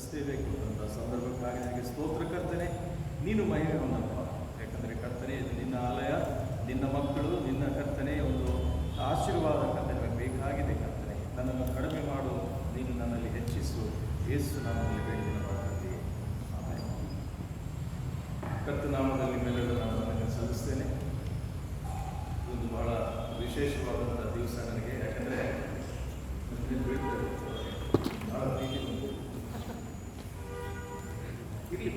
ಸ್ತುತಿಸಲೇಬೇಕು ಅಂತ ಸಂದರ್ಭಕ್ಕಾಗಿ ನನಗೆ ಸ್ತೋತ್ರ ಕರ್ತನೆ. ನೀನು ಮಹಿಮೆ ಹೊಂದಪ್ಪ. ಯಾಕಂದರೆ ಕರ್ತನೆ, ಇದು ನಿನ್ನ ಆಲಯ, ನಿನ್ನ ಮಕ್ಕಳು, ನಿನ್ನ ಕರ್ತನೆ ಒಂದು ಆಶೀರ್ವಾದ ಕರ್ತನೆ ಬೇಕಾಗಿದೆ ಕರ್ತನೆ. ನನ್ನನ್ನು ಕಡಿಮೆ ಮಾಡು, ನೀನು ನನ್ನಲ್ಲಿ ಹೆಚ್ಚಿಸು. ಯೇಸು ನಾಮದಲ್ಲಿ ಬೇಡಿದ ತಂದೆಯೇ, ಆಮೆನ್. ಕರ್ತನಾಮದಲ್ಲಿ ನಿಮ್ಮೆಲ್ಲರೂ ನಾನು ನನಗೆ ಸಲ್ಲಿಸ್ತೇನೆ. ಇದೊಂದು ಬಹಳ ವಿಶೇಷವಾದಂಥ ದಿವಸ ನನಗೆ. ಯಾಕಂದರೆ ಭಾಳ ಪ್ರೀತಿ ಬಂತು. ಇರಲಿ,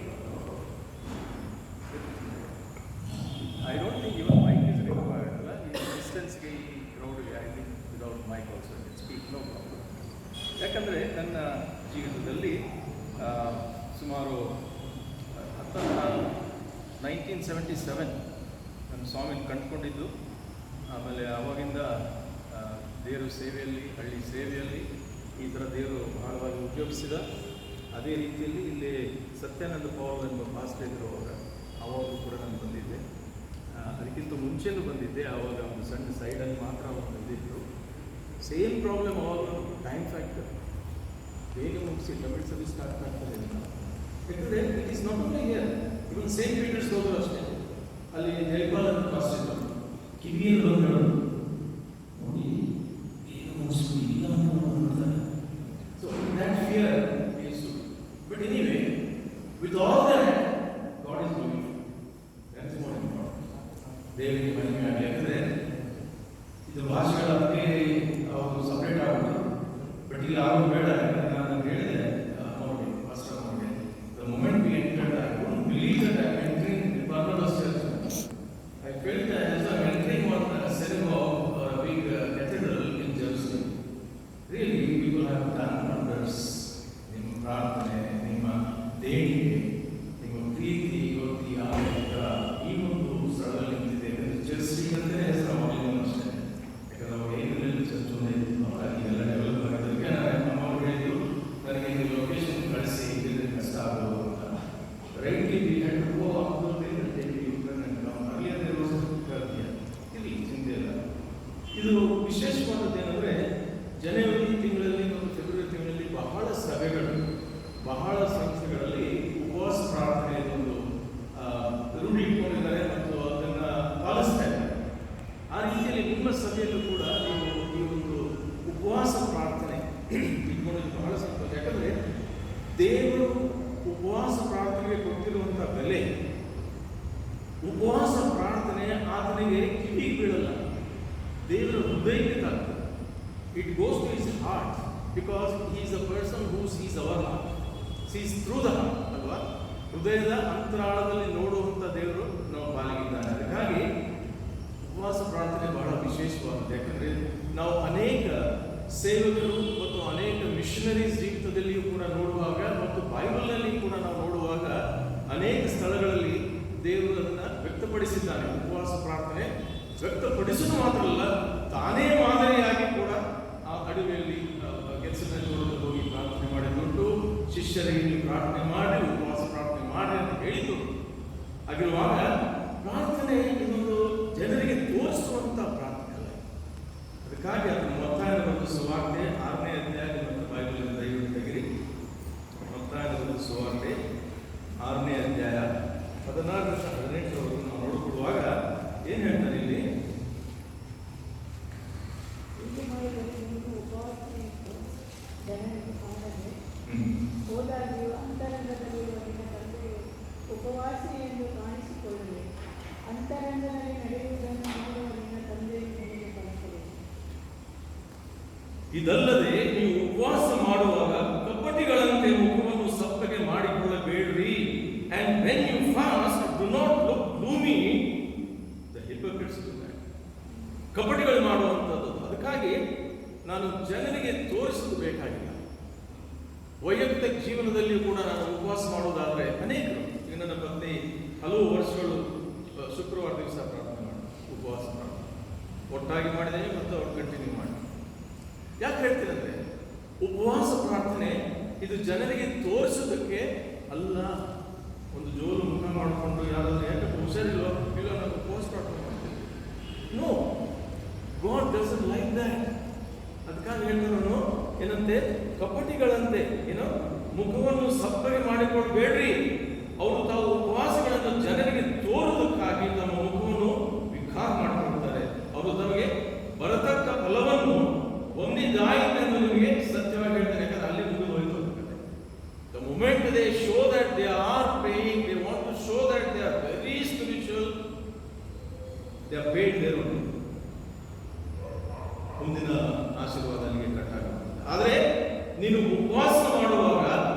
I don't think even mike is required ಅಲ್ಲ. ಈ ಡಿಸ್ಟೆನ್ಸ್ಗೆ, ಈ ಕ್ರೌಡ್ಗೆ I think without mike also speak no problem. ಯಾಕಂದರೆ ನನ್ನ ಜೀವಿತದಲ್ಲಿ ಸುಮಾರು 1977 ನನ್ನ ಸ್ವಾಮಿನ ಕಂಡುಕೊಂಡಿದ್ದು. ಆಮೇಲೆ ಆವಾಗಿಂದ ದೇವರು ಸೇವೆಯಲ್ಲಿ, ಹಳ್ಳಿ ಸೇವೆಯಲ್ಲಿ ಈ ಥರ ದೇವರು ಬಹಳವಾಗಿ ಉಪಯೋಗಿಸಿದ. ಅದೇ ರೀತಿಯಲ್ಲಿ ಇಲ್ಲಿ ಸತ್ಯಾನಂದ ಪೌಲ್ ಎಂಬ ಪಾಸ್ಟರ್ ಇರುವಾಗ ಆವಾಗಲೂ ಕೂಡ ನಾನು ಬಂದಿದ್ದೆ. ಅದಕ್ಕಿಂತ ಮುಂಚೆನೂ ಬಂದಿದ್ದೆ. ಆವಾಗ ಒಂದು ಸಣ್ಣ ಸೈಡಲ್ಲಿ ಮಾತ್ರ ಅವಾಗ ಬಂದಿದ್ದರು. ಸೇಮ್ ಪ್ರಾಬ್ಲಮ್ ಆವಾಗ ಟೈಮ್ ಫ್ಯಾಕ್ಟರ್. ಬೇಗ ಮುಗಿಸಿ ಡಬಲ್ ಸರ್ವಿಸ್ ಸ್ಟಾರ್ಟ್ ಆಗ್ತದೆ ಅಂತ. ಯಾಕಂದರೆ it is not only here, even Saint Peters ಹೋದ್ರು ಅಷ್ಟೇ. ಅಲ್ಲಿ ಜೈಪಾಲ್ ಅಂತ ಪಾಸ್ಟರ್ ಇದ್ದರು. ಕಿವಿಯಲ್ಲಿ ಬಂದು ಹೇಳೋದು, ನೋಡಿ ಬೇಗ ಮುಗಿಸ್ಬಿಡಿ, ಇಲ್ಲ ಅಂತ ನೋಡ್ತಾರೆ. So that fear is to. But anyway, with all that God is doing. That is more important. ದೇವರಿಗೆ ಮಹಿಮೆ ಆಗಲಿ. ಯಾಕಂದರೆ ಇದು ಭಾಷೆಗಳ ಬಗ್ಗೆ ಅವರು ಸಪ್ರೇಟ್ ಆಗ್ಬೋದು. ಬಟ್ ಇಲ್ಲಿ ಅವರು ಬೇಡ. ನಾನು ಹೇಳಿದೆ ನೋಡಿ ಪಾಸ್ಟರ್ ಅವರಿಗೆ, the moment we entered I don't believe that I am entering the Barnabas church. I felt as though I'm entering one synagogue or a big cathedral in Jerusalem. Really, people have done wonders. ನಿಮ್ಮ ಪ್ರಾರ್ಥನೆ, ನಿಮ್ಮ ದೇಣಿಗೆ, ನಿಮ್ಮ ಪ್ರೀತಿ ಇವತ್ತು ಈ ಒಂದು ಸ್ಥಳದಲ್ಲಿ ನಿಂತಿದೆ. ಚರ್ಚ್ ಸ್ಟ್ರೀಟ್ ಅಂತಲೇ ಹೆಸರು ಅವಾಗಲೂ ಅಷ್ಟೇ. ಯಾಕಂದ್ರೆ ಅವಾಗ ಏನಲ್ಲಿ ಚರ್ಚ್ ಒಂದೇ ಇತ್ತು. ಎಲ್ಲ ಡೆವಲಪ್ ಆಗಿದ್ದಕ್ಕೆ ನಮ್ಮವ್ರು ಹೇಳಿದ್ರು, ನನಗೆ ನೀವು ಲೊಕೇಶನ್ ಕಳಿಸಿ, ಇದ್ರೆ ಕಷ್ಟ ಆಗ್ಬೋದು ಅಂತ. Rightly we had to go up to the ಇದು ವಿಶೇಷವಾದದ್ದು ಏನಂದರೆ, ಜನವರಿ ತಿಂಗಳಲ್ಲಿ ಮತ್ತು ಫೆಬ್ರವರಿ ತಿಂಗಳಲ್ಲಿ ಬಹಳ ಸಭೆಗಳು, ಬಹಳ ಸಂಸ್ಥೆಗಳಲ್ಲಿ ಉಪವಾಸ ಪ್ರಾರ್ಥನೆ ಒಂದು ರೂಢಿ ಇಟ್ಕೊಂಡಿದ್ದಾರೆ ಮತ್ತು ಅದನ್ನು ಪಾಲಿಸ್ತಾ ಇದ್ದಾರೆ. ಆ ರೀತಿಯಲ್ಲಿ ನಿಮ್ಮ ಸಭೆಯಲ್ಲೂ ಕೂಡ ನೀವು ಈ ಒಂದು ಉಪವಾಸ ಪ್ರಾರ್ಥನೆ ಇಟ್ಕೊಂಡಿದ್ದು ಬಹಳ ಸಂತೋಷ. ಯಾಕಂದರೆ ದೇವರು ಉಪವಾಸ ಪ್ರಾರ್ಥನೆಗೆ ಕೊಟ್ಟಿರುವಂಥ ಬೆಲೆ, ಉಪವಾಸ ಪ್ರಾರ್ಥನೆ ಆತನಿಗೆ ಕಿವಿಗೆ ಬೀಳಲ್ಲ, ದೇವರ ಹೃದಯಕ್ಕೆ ತಾಗ್ತದೆ. It goes to his heart, because he is a person who sees our heart, sees through the heart ಅಲ್ವಾ. ಹೃದಯದ ಅಂತರಾಳದಲ್ಲಿ ನೋಡುವಂಥ ದೇವರು ನಾವು ಪಾಲಿಗಿದ್ದಾನೆ. ಅದಕ್ಕಾಗಿ ಉಪವಾಸ ಪ್ರಾರ್ಥನೆ ಬಹಳ ವಿಶೇಷವಾಗಿದೆ. ಯಾಕಂದರೆ ನಾವು ಅನೇಕ ಸೇವಕರು ಮತ್ತು ಅನೇಕ ಮಿಷನರೀಸ್ ಜೀವಿತದಲ್ಲಿಯೂ ಕೂಡ ನೋಡುವಾಗ ಮತ್ತು ಬೈಬಲ್ನಲ್ಲಿ ಕೂಡ ನಾವು ನೋಡುವಾಗ ಅನೇಕ ಸ್ಥಳಗಳಲ್ಲಿ ದೇವರನ್ನು ವ್ಯಕ್ತಪಡಿಸಿದ್ದಾನೆ. ಉಪವಾಸ ಪ್ರಾರ್ಥನೆ ವ್ಯಕ್ತಪಡಿಸೋದು ಮಾತ್ರ ಅಲ್ಲ, ತಾನೇ ಮಾದರಿಯಾಗಿ ಕೂಡ ಆ ಅಡವಿಯಲ್ಲಿ ಕೆಲಸದ ನೋಡಲು ಹೋಗಿ ಪ್ರಾರ್ಥನೆ ಮಾಡಿದ್ದುಂಟು. ಶಿಷ್ಯರಿಗೆ ಪ್ರಾರ್ಥನೆ ಮಾಡಿ, ಉಪವಾಸ ಪ್ರಾರ್ಥನೆ ಮಾಡಿ ಅಂತ ಹೇಳಿದ್ದು. ಆಗಿರುವಾಗ ಪ್ರಾರ್ಥನೆ ಇದೊಂದು ಜನರಿಗೆ ತೋರಿಸುವಂಥ ಪ್ರಾರ್ಥನೆ ಅಲ್ಲ. ಅದಕ್ಕಾಗಿ ಅದನ್ನು ಮತ್ತಾಯನ ಒಂದು ಸುವಾರ್ತೆ 6ನೇ ಅಧ್ಯಾಯ ಮತ್ತು ಬೈಬಲ್ ದಯವಿಟ್ಟು ತೆಗಿರಿ. ಮತ್ತಾಯನ ಒಂದು ಸುವಾರ್ತೆ 6ನೇ ಅಧ್ಯಾಯ 14-18 ನಾವು ನೋಡಿಕೊಳ್ಳುವಾಗ ಏನು ಹೇಳ್ತಾರೆ ಇಲ್ಲಿ? ಹೋದಾಗಿಯೂ ಅಂತರಂಗದಲ್ಲಿರುವ ನಿನ್ನ ತಂದೆ ಉಪವಾಸಿ ಎಂದು ಕಾಣಿಸಿಕೊಳ್ಳುವೆ. ಅಂತರಂಗದಲ್ಲಿ ನಡೆಯುವುದನ್ನು ನೋಡುವ ನಿನ್ನ ತಂದೆ ನಿನಗೆ ಕಲಿಸಬೇಕು. ಇದಲ್ಲದೆ ನೀವು ಉಪವಾಸ ಮಾಡುವಾಗ ಕಪಟಿಗಳಂತೆ ಮುಖವನ್ನು ಸಪ್ಪಗೆ ಮಾಡಿಕೊಳ್ಳಬೇಡ್ರಿ. And when you fast, do not look gloomy. The hypocrites do that. ಕಪಟಿಗಳು ಮಾಡುವಂಥದ್ದು. ಅದಕ್ಕಾಗಿ ನಾನು ಜನರಿಗೆ ತೋರಿಸಲು ಬೇಕಾಗಿಲ್ಲ. ವೈಯಕ್ತಿಕ ಜೀವನದಲ್ಲಿಯೂ ಕೂಡ ನಾನು ಉಪವಾಸ ಮಾಡೋದಾದರೆ ಅನೇಕರು, ಈಗ ನನ್ನ ಪತ್ನಿ ಹಲವು ವರ್ಷಗಳು ಶುಕ್ರವಾರ ದಿವಸ ಪ್ರಾರ್ಥನೆ ಮಾಡಿ ಉಪವಾಸ ಮಾಡಿ ಒಟ್ಟಾಗಿ ಮಾಡಿದ್ದೇನೆ ಮತ್ತು ಅವ್ರು ಕಂಟಿನ್ಯೂ ಮಾಡಿ. ಯಾಕೆ ಹೇಳ್ತೀನಿ ಅಂದರೆ, ಉಪವಾಸ ಪ್ರಾರ್ಥನೆ ಇದು ಜನರಿಗೆ ತೋರಿಸೋದಕ್ಕೆ ಅಲ್ಲ. ಒಂದು ಜೋಲು ಮುಖ ಮಾಡಿಕೊಂಡು ಯಾರಾದರೂ ಯಾಕಂದ್ರೆ ಹುಷಾರಿಲ್ಲ ಇಲ್ಲ ನಾವು ಉಪವಾಸ ಪ್ರಾರ್ಥನೆ ಮಾಡ್ತೀವಿ. No, God doesn't like that. ಅದಕ್ಕಾಗಿ ಹೇಳ್ತಾರೆ ನಾನು ಏನಂತೆ, ಕಪಟಿಗಳಂತೆ ಏನೋ ಮುಖವನ್ನು ಸಪ್ಪಗೆ ಮಾಡಿಕೊಳ್ಬೇಡ್ರಿ. ಅವರು ತಾವು ಉಪವಾಸಗಳನ್ನು ಜನರಿಗೆ ತೋರುವುದಕ್ಕಾಗಿ ತಮ್ಮ ಮುಖವನ್ನು ವಿಕಾರ ಮಾಡಿಕೊಳ್ತಾರೆ. ಅವರು ತಮಗೆ ಬರತಕ್ಕ ಫಲವನ್ನು ಹೊಂದಿದ್ದಾಯಿತೆಂದು ನಿಮಗೆ ಸತ್ಯವಾಗಿ ಹೇಳ್ತಾರೆ. ಯಾಕಂದ್ರೆ ಅಲ್ಲಿ ಮುಗಿದು ಹೋಯ್ತು. The moment they show that they are praying, they want to show that they are very spiritual, they are paid their own. ಮುಂದಿನ ಆಶೀರ್ವಾದ ನಿಮಗೆ ಕಟ್ಟಾಗುತ್ತೆ. ಆದರೆ ನೀನು ಉಪವಾಸ ಮಾಡುವಾಗ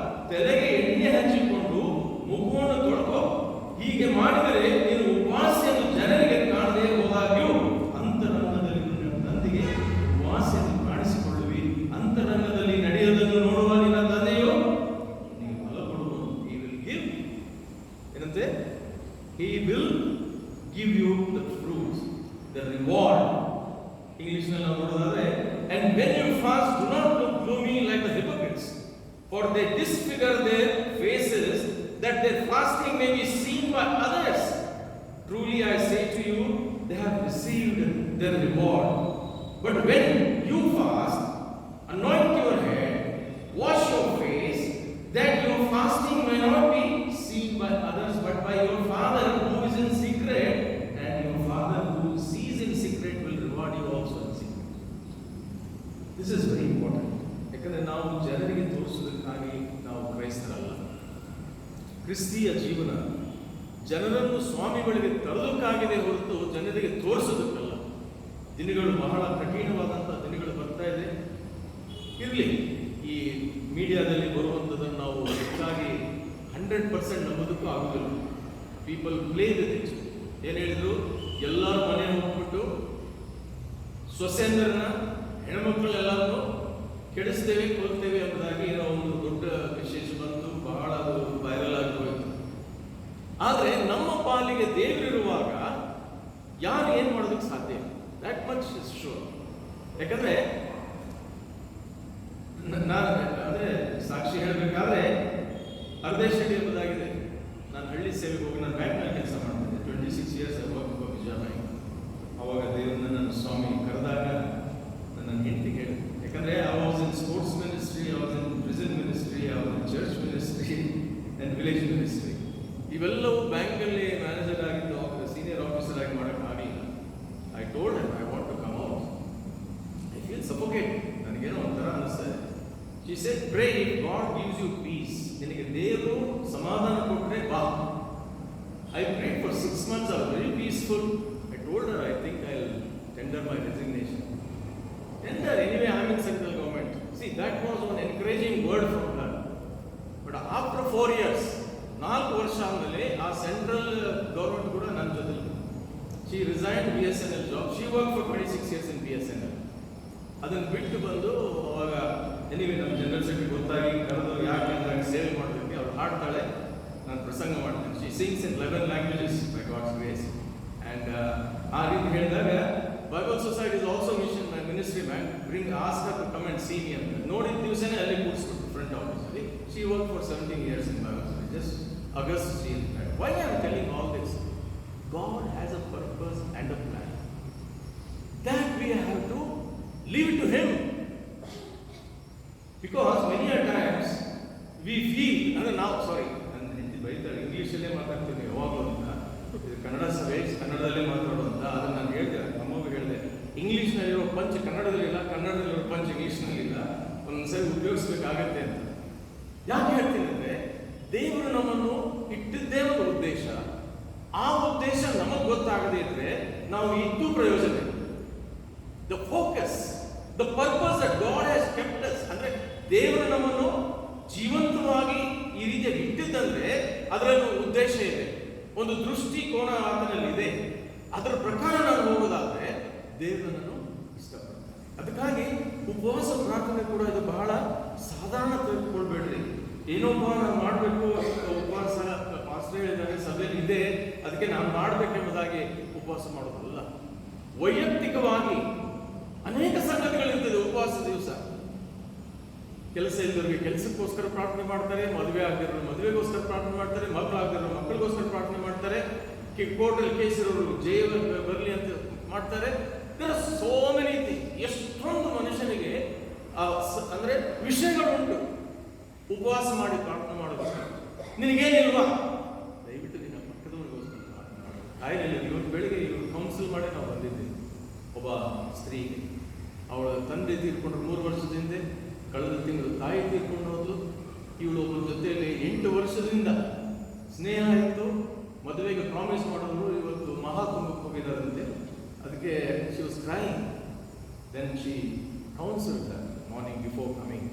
ತಲೆಗೆ ಎಣ್ಣೆ ಹಚ್ಚಿಕೊಂಡು ಮುಖವನ್ನು ತೊಳ್ಕೋ. ಹೀಗೆ ಮಾಡಿದರೆ ನೀನು ಉಪವಾಸವನ್ನು ಜನರಿಗೆ ಕಾಣದೆ ಹೋದಾಗ್ಯೂ ಅಂತರಂಗದಲ್ಲಿ ತಂದೆಗೆ ಉಪವಾಸವನ್ನು ಕಾಣಿಸಿಕೊಳ್ಳುವಿ. ಅಂತರಂಗದಲ್ಲಿ ನಡೆಯುವುದನ್ನು ನೋಡುವ ನಿನ್ನ ತಂದೆಯು ನೀವು ಫಲ ಕೊಡುವನು. He will give. ಏನಂತೆ? He will give you the fruits, the reward. ಇಂಗ್ಲಿಷ್ನಲ್ಲಿ ನಾವು ನೋಡೋದಾದ್ರೆ, and when you fast, do not look gloomy like the hypocrites, for they disfigure their faces, that their fasting may be seen by others. Truly I say to you, they have received their reward. But when you fast, anoint your head, wash your face, that your fasting may not be seen by others, but by your Father who is in secret, and your Father who sees in secret will reward you also in secret. This is very important. ಯಾಕಂದ್ರೆ ನಾವು ಜನರಿಗೆ ತೋರಿಸೋದಕ್ಕಾಗಿ ನಾವು ಕ್ರೈಸ್ತರಲ್ಲ. ಕ್ರಿಸ್ತಿಯ ಜೀವನ ಜನರನ್ನು ಸ್ವಾಮಿ ಬಳಿಗೆ ತರೋದಕ್ಕಾಗಿದೆ ಹೊರತು ಜನರಿಗೆ ತೋರಿಸೋದಕ್ಕಲ್ಲ. ದಿನಗಳು ಬಹಳ ಕಠಿಣವಾದಂತಹ ದಿನಗಳು ಬರ್ತಾ ಇದೆ. ಇರಲಿ, ಈ ಮೀಡಿಯಾದಲ್ಲಿ ಬರುವಂಥದ್ದನ್ನು ನಾವು ಹೆಚ್ಚಾಗಿ 100% ನಂಬೋದಕ್ಕೂ ಆಗೋದಿಲ್ಲ. People play with it. ಏನು ಹೇಳಿದ್ರು, ಎಲ್ಲರೂ ಮನೆ ಹೋಗ್ಬಿಟ್ಟು ಸೊಸೆಯಂದ್ರನ್ನ ಹೆಣ್ಮಕ್ಳನ್ನೆಲ್ಲರೂ ಕೆಡಿಸ್ತೇವೆ, ಕೊಲ್ತೇವೆ ಎಂಬುದಾಗಿ ಏನೋ ಒಂದು ದೊಡ್ಡ ವಿಶೇಷ ಬಂತು. ಬಹಳ ಅದು ವೈರಲ್ ಆಗಿ ಹೋಯಿತು. ಆದರೆ ನಮ್ಮ ಪಾಲಿಗೆ ದೇವರಿರುವಾಗ ಯಾರು ಏನು ಮಾಡೋದಕ್ಕೆ ಸಾಧ್ಯ ಇಲ್ಲ. That much is sure. ಯಾಕಂದ್ರೆ ಅಂದ್ರೆ ಸಾಕ್ಷಿ ಹೇಳಬೇಕಾದ್ರೆ ಅರ್ಧೇಶ್ ಶೆಟ್ಟಿ ಎಂಬುದಾಗಿದೆ. ನಾನು ಹಳ್ಳಿ ಸೇವೆಗೆ ಹೋಗಿ ನಾನು ಬ್ಯಾಂಕ್ನಲ್ಲಿ ಕೆಲಸ ಮಾಡ್ತಿದ್ದೆ. 26 years work for Vijaya bank. ಅವಾಗ ದೇವ್ರನ್ನ ನನ್ನ ಸ್ವಾಮಿ ಕರೆದಾಗ ನನ್ನ ಹೆಂಡತಿಗೆ ಹೇಳಿದೆ. ಯಾಕಂದ್ರೆ I was in sports ministry, I was in prison ministry, I was in church ministry and village ministry. ಇವೆಲ್ಲವೂ ಬ್ಯಾಂಕಲ್ಲಿ ಮ್ಯಾನೇಜರ್ ಆಗಿದ್ದು ಸೀನಿಯರ್ ಆಫೀಸರ್ ಆಗಿ ಮಾಡೋಕ್ಕಾಗಲಿಲ್ಲ. I told her I want to come out. I feel suffocated. ನನಗೇನೋ ಒಂಥರ ಅನಿಸ್ತದೆ. She said, pray if God gives you peace. ನಿನಗೆ ದೇವರು ಸಮಾಧಾನ ಕೊಟ್ಟರೆ ಬಾ. I prayed for 6 months. I was very peaceful. I told her I think I'll tender my resignation. Tender, anyway I am in central government. See, that was one encouraging word from her. But after 4 years, 4 ವರ್ಷ ಆದಮೇಲೆ ಆ central government ಕೂಡ ನನ್ನ ಜೊತೆ. She resigned BSNL job. She worked for 26 years in BSNL. ಅದನ್ನು ಬಿಟ್ಟು ಬಂದು ಅವಾಗ ಎನಿವೆ ನಮ್ಮ ಜನರಲ್ ಸೆಕ್ರೆಟರಿ ಗೊತ್ತಾಗಿ ಕರೆದು ಯಾಕೆ ಅಂದರೆ ಸೇವೆ ಮಾಡೋದಕ್ಕೆ ಅವ್ರು ಹಾಡ್ತಾಳೆ, ನಾನು ಪ್ರಸಂಗ ಮಾಡ್ತೀನಿ. She sings in 11 languages by God's grace. And ಆ ರೀತಿ ಹೇಳಿದಾಗ Bible Society is also mission ministry man. Ask her to come and see me ಅಂತ ನೋಡಿದ ದಿವಸನೇ ಅಲ್ಲಿ ಕೂರಿಸ್ಬಿಟ್ಟು ಫ್ರಂಟ್ ಆಫೀಸಲ್ಲಿ. She worked for 17 years in Bible Society. Just August she retired. Why I am telling all this? God has a purpose and a plan. That we have to leave it to Him. Because many a times we feel, ಅಂದರೆ ನಾವು ನಾನು ಹಿಂದಿ ಬೈತಾರೆ, ಇಂಗ್ಲೀಷಲ್ಲೇ ಮಾತಾಡ್ತೀನಿ ಯಾವಾಗಲೂ ಅಂತ. ಇದು ಕನ್ನಡ ಸಭೆ, ಕನ್ನಡದಲ್ಲೇ ಮಾತಾಡುವಂತ. ಅದನ್ನು ನಾನು ಹೇಳಿದೆ, ನಮ್ಮವ್ರಿಗೆ ಹೇಳಿದೆ, ಇಂಗ್ಲೀಷ್ನಲ್ಲಿರೋ ಪಂಚ್ ಕನ್ನಡದಲ್ಲಿಲ್ಲ, ಕನ್ನಡದಲ್ಲಿರೋ ಪಂಚ್ ಇಂಗ್ಲೀಷ್ನಲ್ಲಿಲ್ಲ. ಒಂದೊಂದ್ಸರಿ ಉಪಯೋಗಿಸ್ಬೇಕಾಗತ್ತೆ ಅಂತ. ಯಾಕೆ ಹೇಳ್ತೀನಿ ಅಂದರೆ, ದೇವರು ನಮ್ಮನ್ನು ಇಟ್ಟಿದ್ದೇ ಒಂದು ಉದ್ದೇಶ. ಆ ಉದ್ದೇಶ ನಮಗೆ ಗೊತ್ತಾಗದೇ ಇದ್ರೆ ನಾವು ಇದ್ದು ಪ್ರಯೋಜನ ಇಲ್ಲ. The focus, the purpose that God has kept us, ಅಂದ್ರೆ ದೇವರು ನಮ್ಮನ್ನು ಜೀವಂತವಾಗಿ ಈ ರೀತಿಯಾಗಿ ಇಟ್ಟಿದ್ದಂದ್ರೆ ಅದರಲ್ಲಿ ಒಂದು ಉದ್ದೇಶ ಇದೆ, ಒಂದು ದೃಷ್ಟಿಕೋನ ಆತನಲ್ಲಿ ಇದೆ. ಅದರ ಪ್ರಕಾರ ನಾನು ಹೋಗೋದಾದ್ರೆ ದೇವರನ್ನು ಇಷ್ಟಪಡ್ತಾರೆ. ಅದಕ್ಕಾಗಿ ಉಪವಾಸ ಪ್ರಾರ್ಥನೆ ಕೂಡ ಇದು ಬಹಳ ಸಾಧಾರಣ ತೆಗೆದುಕೊಳ್ಬೇಡ್ರಿ. ಏನೊಬ್ಬ ನಾನು ಮಾಡಬೇಕು ಉಪವಾಸ ಪಾಸ್ಟರ್ ಹೇಳಿದಾಗ ಸಭೆಯಲ್ಲಿ ಇದೆ ಅದಕ್ಕೆ ನಾನು ಮಾಡಬೇಕೆಂಬುದಾಗಿ ಉಪವಾಸ ಮಾಡೋದಲ್ಲ. ವೈಯಕ್ತಿಕವಾಗಿ ಅನೇಕ ಸಂಗತಿಗಳಿರ್ತದೆ ಉಪವಾಸ ದಿವಸ. ಕೆಲಸ ಇದ್ದವರಿಗೆ ಕೆಲಸಕ್ಕೋಸ್ಕರ ಪ್ರಾರ್ಥನೆ ಮಾಡ್ತಾರೆ, ಮದುವೆ ಆಗದಿರೋರು ಮದುವೆಗೋಸ್ಕರ ಪ್ರಾರ್ಥನೆ ಮಾಡ್ತಾರೆ, ಮಕ್ಕಳಾಗದಿರೋರು ಮಕ್ಕಳಿಗೋಸ್ಕರ ಪ್ರಾರ್ಥನೆ ಮಾಡ್ತಾರೆ, ಕೋರ್ಟಲ್ಲಿ ಕೇಸ್ ಇರೋರು ಜಯ ಬರಲಿ ಅಂತ ಮಾಡ್ತಾರೆ. So many. ಎಷ್ಟೊಂದು ಮನುಷ್ಯನಿಗೆ ಅಂದ್ರೆ ವಿಷಯಗಳುಂಟು. ಉಪವಾಸ ಮಾಡಿ ಪ್ರಾರ್ಥನೆ ಮಾಡಬೇಕು. ನಿನಗೇನಿಲ್ವಾ? ದಯವಿಟ್ಟು ನಿನ್ನ ಪಕ್ಕದವರಿಗೋಸ್ಕರ ಪ್ರಾರ್ಥನೆ ಮಾಡು. ಆಯ್ತು, ಇವತ್ತು ಬೆಳಿಗ್ಗೆ ಇವರು ಕೌನ್ಸಿಲ್ ಮಾಡಿ ನಾವು ಬಂದಿದ್ದೇವೆ. ಒಬ್ಬ ಸ್ತ್ರೀ, ಅವಳ ತಂದೆ ತೀರ್ಕೊಂಡ್ರು 3 ವರ್ಷದ ಹಿಂದೆ. ಕಳೆದ ತಿಂಗಳು ತಾಯಿ ತೀರ್ಕೊಂಡು ಹೋದ್ಲು. ಇವಳು ಒಬ್ಬರ ಜೊತೆಯಲ್ಲಿ 8 ವರ್ಷದಿಂದ ಸ್ನೇಹ ಇತ್ತು. ಮದುವೆಗೆ ಪ್ರಾಮಿಸ್ ಮಾಡಿದ್ರು. ಇವತ್ತು ಮಹಾಕುಂಭಕ್ಕೆ ಹೋಗಿದ್ದಾರಂತೆ. ಅದಕ್ಕೆ she was crying. Then she counselled her morning before coming.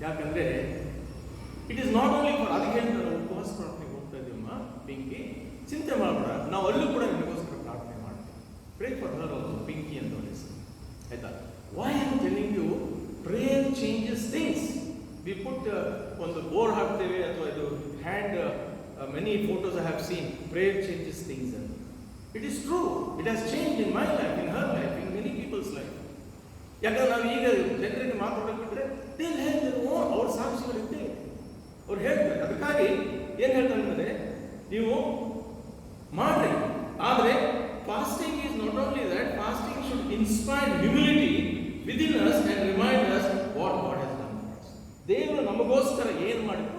ಯಾಕಂದರೆ it is not only for, ಅದಕ್ಕೆ ಹೇಳ್ತಾರೆ ಉಪವಾಸ ಪ್ರಾರ್ಥನೆಗೆ ಹೋಗ್ತಾ ಇದ್ದೀವಮ್ಮ ಪಿಂಕಿ, ಚಿಂತೆ ಮಾಡಬೇಡ, ನಾವು ಅಲ್ಲೂ ಕೂಡ ನಿಮಗೋಸ್ಕರ ಪ್ರಾರ್ಥನೆ ಮಾಡ್ತೀವಿ. Pray for her also, Pinky ಅಂತ ಅವಳ ಹೆಸರು. ಆಯ್ತಾ? Why am telling you, prayer changes things. We put ಒಂದು ಬೋರ್ಡ್ ಹಾಕ್ತೇವೆ ಅಥವಾ ಇದು hand, many photos I have seen, prayer changes things ಅಂತ. It is true. It has change in my life, in her life, in many people's life. ಯಾಕಂದ್ರೆ ನಾವು ಈಗ ಜನರಿಗೆ ಮಾತಾಡೋಕೆ ಬಿಟ್ಟರೆ ಅವ್ರ ಸಾಕ್ಷಿಗಳಿದ್ದೆ ಅವ್ರು ಹೇಳ್ತಾರೆ. ಅದಕ್ಕಾಗಿ ಏನು ಹೇಳ್ತಾರೆ ಅಂದರೆ, ನೀವು ಮಾಡ್ರಿ. ಆದರೆ fasting is not only that, fasting should inspire humility within us and remind us what god has done for us. ದೇವರು ನಮಗೋಸ್ಕರ ಏನು ಮಾಡಿದ್ರು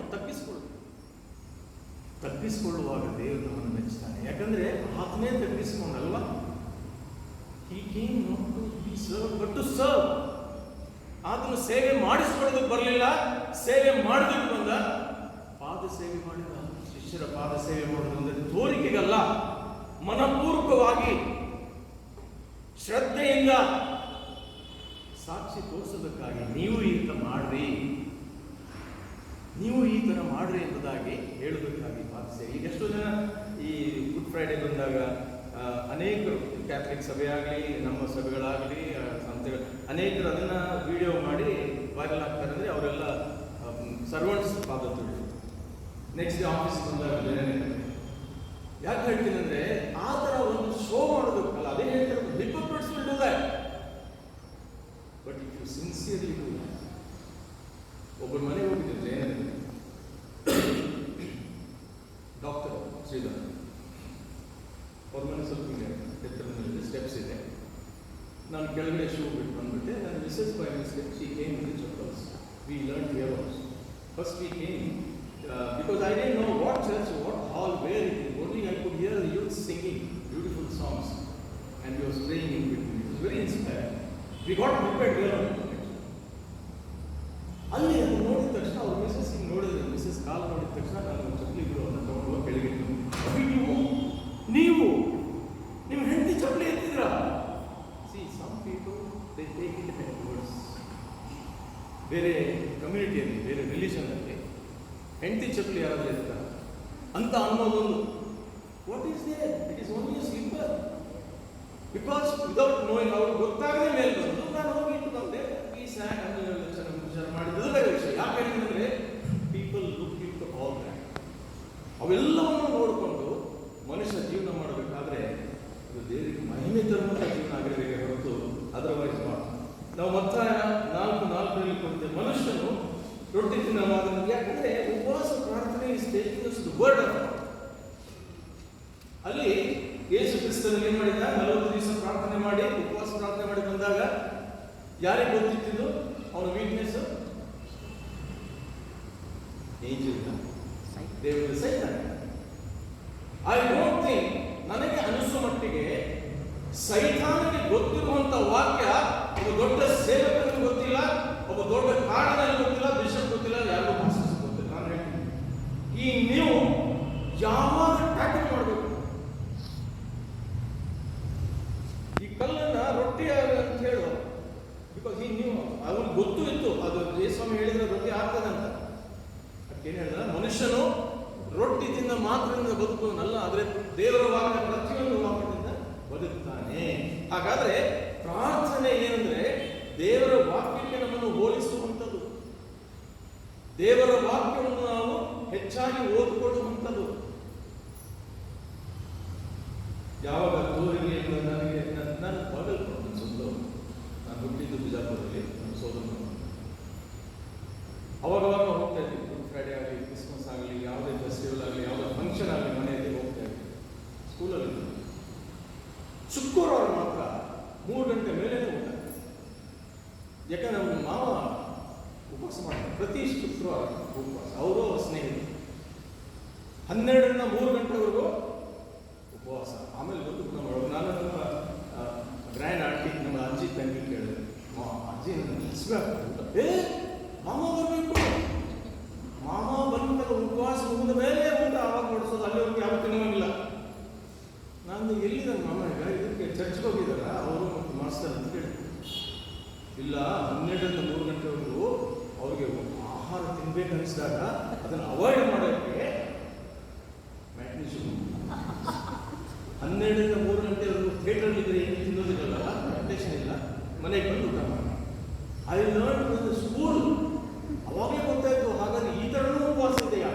ತಪ್ಪಿಸಿಕೊಳ್ಳುವಾಗ ದೇವರು ನಮ್ಮನ್ನು ಮೆಚ್ಚುತ್ತಾನೆ. ಯಾಕಂದ್ರೆ ಆತನೇ ತಪ್ಪಿಸಿಕೊಂಡಲ್ವಾ. He came not to be served but to serve. ಆತನು ಸೇವೆ ಮಾಡಿಸಿಕೊಳ್ಳೋದಕ್ಕೆ ಬರಲಿಲ್ಲ, ಸೇವೆ ಮಾಡೋದಕ್ಕೆ ಬಂದ. ಪಾದ ಸೇವೆ ಮಾಡಿದ, ಶಿಷ್ಯರ ಪಾದ ಸೇವೆ ಮಾಡೋದು ಅಂದರೆ ತೋರಿಕೆಗಲ್ಲ, ಮನಪೂರ್ವಕವಾಗಿ ಶ್ರದ್ಧೆಯಿಂದ ಸಾಕ್ಷಿ ತೋರಿಸೋದಕ್ಕಾಗಿ ನೀವು ಈ ಥರ ಮಾಡ್ರಿ, ನೀವು ಈ ಥರ ಮಾಡ್ರಿ ಎಂಬುದಾಗಿ ಹೇಳೋದಕ್ಕಾಗಿ ಪಾದ ಸೇವೆ. ಈಗ ಎಷ್ಟೋ ಜನ ಈ ಗುಡ್ ಫ್ರೈಡೆ ಬಂದಾಗ ಅನೇಕರು, ಕ್ಯಾಥಲಿಕ್ ಸಭೆ ಆಗಲಿ, ನಮ್ಮ ಸಭೆಗಳಾಗಲಿ, ಸಂಸ್ಥೆಗಳು, ಅನೇಕರು ಅದನ್ನು ವಿಡಿಯೋ ಮಾಡಿ ವೈರಲ್ ಆಗ್ತಾರೆ. ಅಂದರೆ ಅವರೆಲ್ಲ ಸರ್ವೆಂಟ್ಸ್ ಪಾದ ತೊಳಿ ನೆಕ್ಸ್ಟ್ ಡೇ ಆಫೀಸ್ ಬಂದಾಗ ಬೇರೆ. ಯಾಕೆ ಹೇಳ್ತೀನಿ ಅಂದರೆ, ಆ ಥರ ಒಂದು ಶೋ ಮಾಡೋದಕ್ಕಲ್ಲ, ಅದೇ ಹೇಳ್ತಾರೆ, hypocrites will do that. But if you sincerely do that. ಒಬ್ಬರು ಮನೆಗೆ ಹೋಗಿದ್ದಿದ್ರೆ ಡಾಕ್ಟರ್ ಶ್ರೀಧರ್ ಅವ್ರ ಮನೆ ಸ್ವಲ್ಪ ಎತ್ತರದಲ್ಲಿ ಸ್ಟೆಪ್ಸ್ ಇದೆ. ನಾನು ಕೆಳಗಡೆ ಶೂ ಬಿಟ್ಟು ಬಂದ್ಬಿಟ್ಟೆ. ನಾನು misses by mistake she came with chappals. We learn here also. First we came because I didn't know what church, what hall, where it is. Only I could hear the youth singing beautiful songs and we was playing in between. It was very inspired. We got prepared where on. ಅಲ್ಲಿ ಅದು ನೋಡಿದ ತಕ್ಷಣ ಅವ್ರ Mrs ಹಿಂಗೆ ನೋಡಿದ್ರೆ, Mrs ಕಾಲ್ ನೋಡಿದ ತಕ್ಷಣ ನಾನು ಚಪ್ಪಲಿಗಳು ಅದನ್ನು ತಗೊಂಡು ಹೋಗಿ ಕೆಳಗಿಟ್ಟು, ನೀವು ನಿಮ್ಮ ಹೆಂಡತಿ ಚಪ್ಪಲಿ ಎತ್ತಿದ್ರ? See, some people they take it like words. ಬೇರೆ ಕಮ್ಯುನಿಟಿಯಲ್ಲಿ, ಬೇರೆ ರಿಲಿಜನಲ್ಲಿ ಹೆಂಡತಿ ಚಪ್ಪಲಿ ಯಾರಾದರೂ ಎತ್ತಾರೆ ಅಂತ ಅನ್ನೋದೊಂದು what is there? It is only sleeper. Because without knowing, ಅವ್ರಿಗೆ ಗೊತ್ತಾಗದೆ ಮೇಲೆ ಬಂದು ನಾನು ಹೋಗಿ ಇಟ್ಟು ಬಂದೆ. ಈ ಸ್ಯಾಕ್ ವಿಚಾರ ಮಾಡಿದ್ದು ಬೇರೆ ವಿಷಯ. ಯಾಕೆ ಹೇಳಿದ್ರೆ, people look in to all that. ಅವೆಲ್ಲವನ್ನು ನೋಡಿಕೊಂಡು ಮನುಷ್ಯ ಜೀವನ ಮಾಡಬೇಕಾದ್ರೆ ಅದು ದೇವರಿಗೆ ಮಹಿಮೆ ತರುವಂಥ ಜೀವನ ಆಗಿರಬೇಕೆ ಹೊರತು ಅದರ್ವೈಸ್ ಮಾಡ. ನಾವು ಮತ್ತಾಯ 4:4 ಕೊಡ್ತೇವೆ, ಮನುಷ್ಯನು ರೊಟ್ಟಿ ತಿನ್ನವಾದ. ಯಾಕಂದ್ರೆ ಉಪವಾಸ ಪ್ರಾರ್ಥನೆ is taking us the word of god. ಅಲ್ಲಿ ಯೇಸು ಕ್ರಿಸ್ತನಲ್ಲಿ ಏನು ಮಾಡಿದ? 40 ದಿವಸ ಪ್ರಾರ್ಥನೆ ಮಾಡಿ, ಉಪವಾಸ ಪ್ರಾರ್ಥನೆ ಮಾಡಿ ಬಂದಾಗ ಯಾರಿಗೆ ಗೊತ್ತಿತ್ತು ಅವನ ವೀಕ್ನೆಸ್? ಏಂಜಲ್, ದೇವರ ಸೈತಾನ. ಐ ಡೋಂಟ್ ಥಿಂಕ್, ನನಗೆ ಅನಿಸುವ ಮಟ್ಟಿಗೆ ಸೈತಾನಿಗೆ ಗೊತ್ತಿರುವಂತ ವಾಕ್ಯ ಒಬ್ಬ ದೊಡ್ಡ ಸೇವಕನಿಗೆ ಗೊತ್ತಿಲ್ಲ, ಒಬ್ಬ ದೊಡ್ಡ ಕಾರಣದಲ್ಲಿ ಗೊತ್ತಿಲ್ಲ, ಬಿಷಪ್ ಗೊತ್ತಿಲ್ಲ, ಯಾರಿಗೂ ಪಾಸ್ಟರ್ಸ್ ಗೊತ್ತಿಲ್ಲ. ನಾನು ಹೇಳ್ತೀನಿ, ಈ ನೀವು ಯಾವಾಗ ಟ್ಯಾಕಲ್ ಮಾಡಬೇಕು? ಈ ಕಲ್ಲನ್ನ ರೊಟ್ಟಿ ಅಂತ ಹೇಳು. ಬಿಕಾಸ್ ಈ ನೀವು ಅವ್ರಿಗೆ ಗೊತ್ತು ಇತ್ತು, ಅದು ಜಯಸ್ವಾಮಿ ಹೇಳಿದ್ರೆ ರೊಟ್ಟಿ ಆಗ್ತದಂತ. ಅದಕ್ಕೇನು ಹೇಳಿದ್ರೆ, ಮನುಷ್ಯನು ರೊಟ್ಟಿ ತಿಂದ ಮಾತ್ರದಿಂದ ಬದುಕುವನಲ್ಲ, ಆದರೆ ದೇವರ ವಾಕ್ಯ ಪ್ರತಿಯೊಂದು ವಾಕ್ಯದಿಂದ ಬದುಕ್ತಾನೆ. ಹಾಗಾದ್ರೆ ಪ್ರಾರ್ಥನೆ ಏನಂದ್ರೆ, ದೇವರ ವಾಕ್ಯಕ್ಕೆ ನಮ್ಮನ್ನು ಹೋಲಿಸುವಂಥದ್ದು, ದೇವರ ವಾಕ್ಯವನ್ನು ನಾವು ಹೆಚ್ಚಾಗಿ ಓದಿಕೊಳ್ಳುವಂಥದ್ದು. ಯಾವಾಗ ತೋರಿಗೆ ನನಗೆ ನಾನು ಬಾಗಲ್ಕೊಂಡು ಸ್ವಂತ, ನಾನು ಹುಟ್ಟಿದ್ದು ಬಿಜಾಪುರದಲ್ಲಿ, ನಮ್ಮ ಸೋದರ ಅವಾಗವಾಗ ಹೋಗ್ತಾ ಇದ್ವಿ. ಗುಡ್ ಫ್ರೈಡೆ ಆಗಲಿ, ಕ್ರಿಸ್ಮಸ್ ಆಗಲಿ, ಯಾವುದೇ ಫೆಸ್ಟಿವಲ್ ಆಗಲಿ, ಯಾವುದೇ ಫಂಕ್ಷನ್ ಆಗಲಿ, ಮನೆಯಲ್ಲಿ ಹೋಗ್ತಾ ಇದ್ವಿ. ಸ್ಕೂಲಲ್ಲಿ ಶುಕ್ರವಾರ ಮಾತ್ರ 3 ಗಂಟೆ ಮೇಲೆ ಊಟ. ಯಾಕಂದ್ರೆ ನಮ್ಮ ಮಾವ ಉಪವಾಸ ಮಾಡ್ತಾರೆ ಪ್ರತಿ ಶುಕ್ರವಾರ ಉಪವಾಸ. ಅವರು ಅವ್ರ ಸ್ನೇಹಿತರು 12ರಿಂದ 3 ಗಂಟೆವರೆಗೂ ಉಪವಾಸ. ಆಮೇಲೆ ಬಂದು ಊಟ ಮಾಡೋದು. ನಾನು ನಮ್ಮ ಗ್ರ್ಯಾಂಡ್ ಆಂಟಿ, ನಮ್ಮ ಅಜ್ಜಿ ತಂಗಿ ಕೇಳಿದೆ, ಅಜ್ಜಿ ಊಟ ಮಾಮ ಬರಬೇಕು, ಮಾಮ ಬಂದಾಗ ಉಪವಾಸ ಮುಗಿದ ಮೇಲೆ ಊಟ ಆವಾಗ ಮಾಡಿಸೋದು, ಅಲ್ಲಿವರೆಗೂ ಯಾವ ತಿನ್ನೋಂಗಿಲ್ಲ. ನಾನು ಎಲ್ಲಿ ನನ್ನ ಮಾಮ ಈಗ ಇದಕ್ಕೆ ಚರ್ಚ್ಗೆ ಹೋಗಿದ್ದಾರ ಅವರು ಮತ್ತು ಮಾಸ್ತರ್ ಅಂತ ಕೇಳಿ, ಇಲ್ಲ 12ರಿಂದ 3 ಗಂಟೆವರೆಗೂ ಅವ್ರಿಗೆ ಆಹಾರ ತಿನ್ಬೇಕು ಅನಿಸಿದಾಗ ಅದನ್ನು ಅವಾಯ್ಡ್ ಮಾಡೋಕ್ಕೆ ಮ್ಯಾಟ್ನಿ ಶುರು. 12ರಿಂದ 3 ಗಂಟೆವರೆಗೂ ಥಿಯೇಟರ್ಲಿದ್ರೆ ಏನು ತಿನ್ನೋದಿಲ್ಲ, ಮೆಡಿಟೇಷನ್ ಇಲ್ಲ, ಮನೆಗೆ ಬಂದು ಊಟ ಮಾಡಿ. I learn from the school. ಅವಾಗಲೇ ಗೊತ್ತಾಯ್ತು ಹಾಗಾದ್ರೆ ಈ ಥರನೂ ಉಪವಾಸ ಇದೆಯಾ.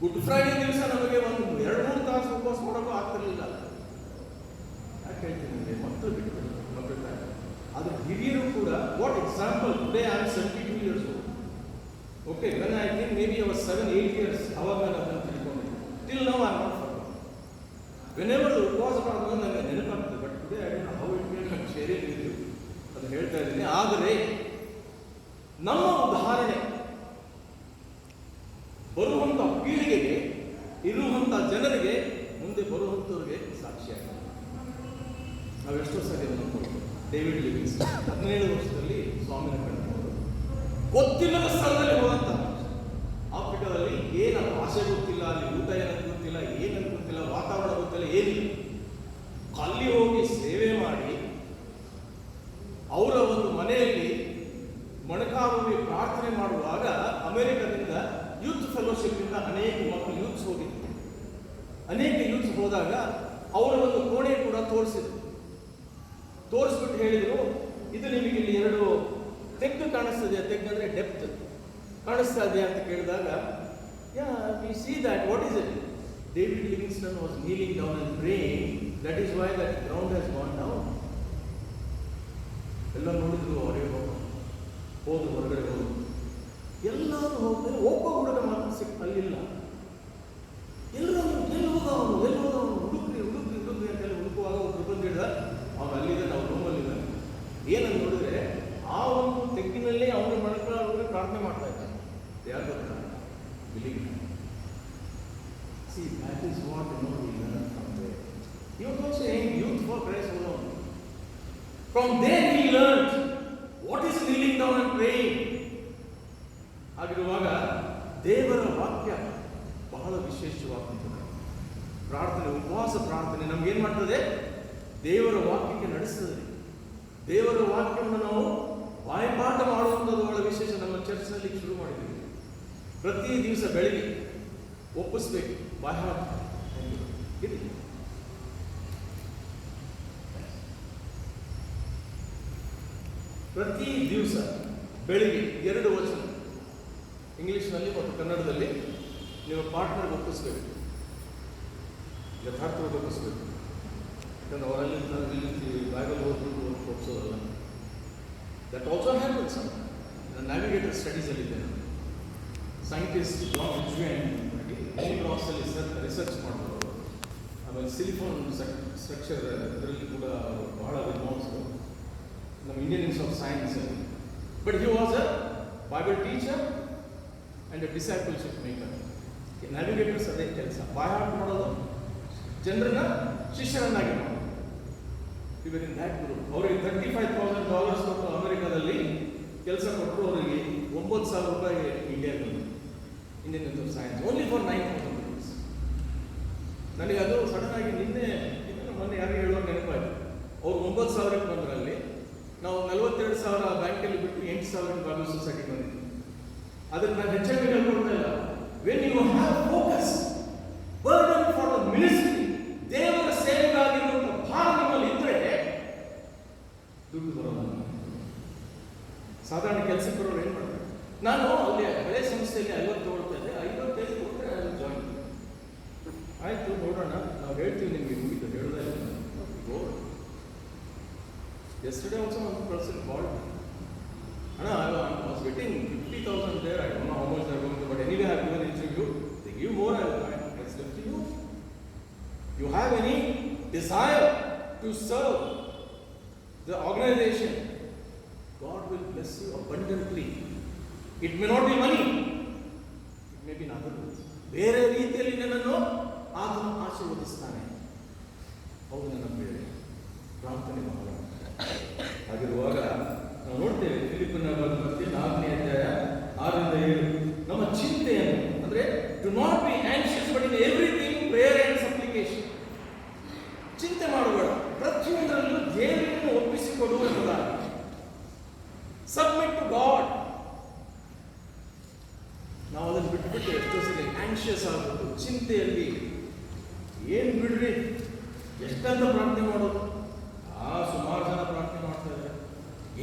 ಗುಡ್ ಫ್ರೈಡೆ ದಿವಸ ನಮಗೆ ಒಂದು 2-3 ತಾಸು ಉಪವಾಸ ಮಾಡೋಕ್ಕೂ ಆಗ್ತಿರ್ಲಿಲ್ಲ. ಯಾಕೆ ಹೇಳ್ತೀನಿ ನಿಮಗೆ, ಮಕ್ಕಳು ಬಿಟ್ಟು ಮಕ್ಕಳು. ಆದರೆ ಹಿರಿಯರು ಕೂಡ, what example, today I am 72 years old. Okay, when I think maybe I was 7-8 years, ಅವಾಗ ನಾನು ಅದನ್ನು ತಿಳ್ಕೊಂಡಿದ್ದೆ. Till now I am not for. Whenever ಉಪವಾಸ ಮಾಡೋದು ನನಗೆ ನೆನಪಾಗ್ತದೆ. But today I don't know how it will come sharing with you. ಅದು ಹೇಳ್ತಾ ಇದ್ದೀನಿ. ಆದರೆ ನಮ್ಮ ಉದಾಹರಣೆ ಬರುವಂಥ ಪೀಳಿಗೆಗೆ, ಇರುವಂಥ ಜನರಿಗೆ, ಮುಂದೆ ಬರುವಂಥವ್ರಿಗೆ ಸಾಕ್ಷಿಯಾಗಿದೆ. ನಾವೆಷ್ಟೋ ಸರಿ ಅಂದ್ಕೊಂಡು ಡೇವಿಡ್ ಲಿವಿಂಗ್ಸ್ಟನ್ 17 ವರ್ಷದಲ್ಲಿ ಸ್ವಾಮಿನ ಕಂಡುಕೊಂಡು ಗೊತ್ತಿಲ್ಲದ ಸ್ಥಳದಲ್ಲಿ ಹೋದಂಥ ಆಫ್ರಿಕಾದಲ್ಲಿ ಏನು ಭಾಷೆ ಗೊತ್ತಿಲ್ಲ, ಅಲ್ಲಿ ಊಟ ಏನಂತ ಗೊತ್ತಿಲ್ಲ, ಏನಂತ ಗೊತ್ತಿಲ್ಲ, ವಾತಾವರಣ ಗೊತ್ತಿಲ್ಲ, ಏನಿಲ್ಲ. ಅಲ್ಲಿ ಹೋಗಿ ಸೇವೆ ಮಾಡಿ ಅವರ ಒಂದು ಮನೆಯಲ್ಲಿ ಮೊಣಕಾಲೂರಿ ಪ್ರಾರ್ಥನೆ ಮಾಡುವಾಗ ಅಮೆರಿಕದಿಂದ ಯೂತ್ ಫೆಲೋಶಿಪ್ನಿಂದ ಅನೇಕ ಮಕ್ಕಳು ಯೂತ್ಸ್ ಹೋಗಿದ್ರು. ಅನೇಕ ಯೂತ್ಸ್ ಹೋದಾಗ ಅವರ ಒಂದು ಕೋಣೆ ಕೂಡ ತೋರಿಸಿದ್ರು. ತೋರಿಸ್ಬಿಟ್ಟು ಹೇಳಿದರು, ಇದು ನಿಮಗೆ ಇಲ್ಲಿ 2 ತೆಗ್ಗು ಕಾಣಿಸ್ತದೆ. ತೆಗ್ಗಂದ್ರೆ ಡೆಪ್ತ್ ಕಾಣಿಸ್ತಾ ಇದೆಯಾ ಅಂತ ಕೇಳಿದಾಗ, yeah we see that, what is it? David Livingstone was kneeling down and praying, that is why that ground has gone down. ಎಲ್ಲ ನೋಡಿದ್ರು, ಅವರೇ ಹೋದ್ರು, ಹೊರಗಡೆ ಹೋದ್ರು. ಎಲ್ಲರೂ ಹೋಗ್ತಾರೆ, ಒಬ್ಬ ಹುಡುಗ ಮಾತ್ರ ಅಲ್ಲಿಲ್ಲ. ಎಲ್ಲರೂ ಎಲ್ಲಿ ಹೋದವನು ಹುಡುಕ್ರಿ ಅಂತೆಲ್ಲ ಹುಡುಕುವಾಗ ಒಬ್ರು ಬಂದು ಹೇಳಿದ, ಅವ್ನು ಅಲ್ಲಿದೆ, ನಾವು ರೂಮಲ್ಲಿದ್ದಾನೆ. ಏನಂತ ನೋಡಿದ್ರೆ ಆ ಒಂದು ತೆಗ್ಗಿನಲ್ಲೇ ಅವನ ಮಕ್ಕಳು ಪ್ರಾರ್ಥನೆ ಮಾಡ್ತಾ ಇದ್ದಾನೆ. ಯಾರು ಗೊತ್ತಾ? Believe. See, that is what we learn from there. He was also saying youth for Christ alone. From there he learned what is kneeling down and praying. ಹಾಗಿರುವಾಗ ದೇವರ ವಾಕ್ಯ ಬಹಳ ವಿಶೇಷವಾದಂಥದ್ದು. ಪ್ರಾರ್ಥನೆ, ಉಪವಾಸ ಪ್ರಾರ್ಥನೆ ನಮ್ಗೇನು ಮಾಡ್ತದೆ? ದೇವರ ವಾಕ್ಯಕ್ಕೆ ನಡೆಸ್ತದೆ. ದೇವರ ವಾಕ್ಯವನ್ನು ನಾವು ಬಾಯ್ಪಾಠ ಮಾಡುವಂಥದ್ದು ಬಹಳ ವಿಶೇಷ. ನಮ್ಮ ಚರ್ಚ್ನಲ್ಲಿ ಶುರು ಮಾಡಿದ್ದೀವಿ. ಪ್ರತಿ ದಿವಸ ಬೆಳಿಗ್ಗೆ ಒಪ್ಪಿಸ್ಬೇಕು ಬಾಯ್ಪಾಠ. ಪ್ರತಿ ದಿವಸ ಬೆಳಿಗ್ಗೆ 2 ವಚನ ಇಂಗ್ಲಿಷ್ನಲ್ಲಿ ಮತ್ತು ಕನ್ನಡದಲ್ಲಿ ನಿಮ್ಮ ಪಾರ್ಟ್ನರ್ಗೆ ಒಪ್ಪಿಸ್ಬೇಕು, ಯಥಾರ್ಥವಾಗಿ ಒಪ್ಪಿಸ್ಬೇಕು. ಯಾಕಂದ್ರೆ ಅವರಲ್ಲಿ ಬೈಬಲ್ ಓದ್ಬಿಟ್ಟು ಒಪ್ಪಿಸೋದಲ್ಲ. That also happens. ನಾನು ನ್ಯಾವಿಗೇಟರ್ ಸ್ಟಡೀಸಲ್ಲಿದ್ದೇನೆ. ಸೈಂಟಿಸ್ಟ್ ಜಾನ್ ರಿಚ್ವೆಂಡ್ ರಿಸರ್ಚ್ ಮಾಡಿದ್ರು. ಆಮೇಲೆ ಸಿಲಿಕಾನ್ ಸ್ಟ್ರಕ್ಚರ್ ಇದರಲ್ಲಿ ಕೂಡ ಬಹಳ ವಿದ್ವಾಂಸರು ನಮ್ಮ ಇಂಡಿಯನ್ ಇನ್ಸ್ಟಿಟ್ಯೂಟ್ ಆಫ್ ಸೈನ್ಸ್ ಅಲ್ಲಿ. But he was a Bible teacher and a discipleship maker. Navigators ಅದೇ ಕೆಲಸ, ಬಾಯ್ಹಾಟ್ ಮಾಡೋದು, ಜನರನ್ನ ಶಿಷ್ಯರನ್ನಾಗಿ ಮಾಡೋದು. ಇವರ್ ಇನ್ ದ್ಯಾಟ್ ಗ್ರೂಪ್. ಅವರಿಗೆ $35,000 ಕೊಟ್ಟು ಅಮೆರಿಕಾದಲ್ಲಿ ಕೆಲಸ ಕೊಟ್ಟರು. ಅವರಿಗೆ $9,000 ಇಂಡಿಯಾಗೆ Indian Institute of Science, only for $9,000. ನನಗೆ ಅದು ಸಡನ್ ಆಗಿ ಮೊನ್ನೆ ಯಾರು ಹೇಳುವಾಗ ನೆನಪಾಯಿತು. ಅವ್ರು 9,000ಕ್ಕೆ ಬಂದ್ರಲ್ಲಿ, ನಾವು 42,000 ಬ್ಯಾಂಕಲ್ಲಿ ಬಿಟ್ಟು 8,000 ಬಾಬು ಸೊಸೈಟಿಗೆ ಬಂದಿದ್ವಿ. ಅದಕ್ಕೆ ನಾನು ಹೆಚ್ಚಾಗಿ ಹೇಳ್ಕೊಡ್ತಾ ಇಲ್ಲ. When you have focus, burden for the ministry, ದೇವರ ಸೇವೆಗಾಗಿರುವಂಥ ಭಾರ ನಿಮ್ಮಲ್ಲಿ ಇದ್ರೆ ದುಡ್ಡು ಬರೋಲ್ಲ. ಸಾಧಾರಣ ಕೆಲಸಕ್ಕೆ ಬರೋರು ಏನು ಮಾಡ್ತಾರೆ? ನಾನು ಅಲ್ಲಿ ಹಳೆ ಸಂಸ್ಥೆಯಲ್ಲಿ 50 ತಗೊಳ್ತಾ ಇದ್ದೆ, 55 ಕೊಟ್ಟರೆ ಅಲ್ಲಿ ಜಾಯಿನ್. ಆಯಿತು, ನೋಡೋಣ, ನಾವು ಹೇಳ್ತೀವಿ ನಿಮಗೆ, ಮುಗಿತು, ಹೇಳೋದೇ ಇಲ್ಲ. Yesterday also one person called me. Anna, I was getting 50,000 there. I don't know how much they are going to, but anyway I have given an interview. They give more, it's left to you. You have any desire to serve the organization, God will bless you abundantly. It may not be money, it may be not ಬೇರೆ ರೀತಿಯಲ್ಲಿ ನನ್ನನ್ನು ಆತನು ಆಶೀರ್ವದಿಸ್ತಾನೆ. ಹೌದು ನನ್ನ ಬೇರೆ ಪ್ರಾರ್ಥನೆ ಮಾಡೋಣ. ಹಾಗಿರುವಾಗ ನಾವು ನೋಡ್ತೇವೆ ಫಿಲಿಪ್ಪನ ಮತ್ತೆ 4ನೇ ಅಧ್ಯಾಯ 6-7 ನಮ್ಮ ಚಿಂತೆಯನ್ನು ಅಂದ್ರೆ to not be anxious but in everything prayer and supplication. ಚಿಂತೆ ಮಾಡಬೇಡ, ಪ್ರತಿಯೊಂದರಲ್ಲೂ ದೇವರನ್ನು ಒಪ್ಪಿಸಿಕೊಡು ಎಂಬುದಾಗಿ. Submit to God. ನಾವು ಅದನ್ನು ಬಿಟ್ಟುಬಿಟ್ಟು ಎಷ್ಟೋ ಸರಿ ಆಂಕ್ಷಿಯಸ್ ಆಗ್ಬೋದು, ಚಿಂತೆಯಲ್ಲಿ ಏನು ಬಿಡ್ರಿ ಎಷ್ಟಂತ ಪ್ರಾರ್ಥನೆ ಮಾಡೋದು. ಸುಮಾರು ಜನ ಪ್ರಾರ್ಥನೆ ಮಾಡ್ತಾ ಇದ್ದಾರೆ,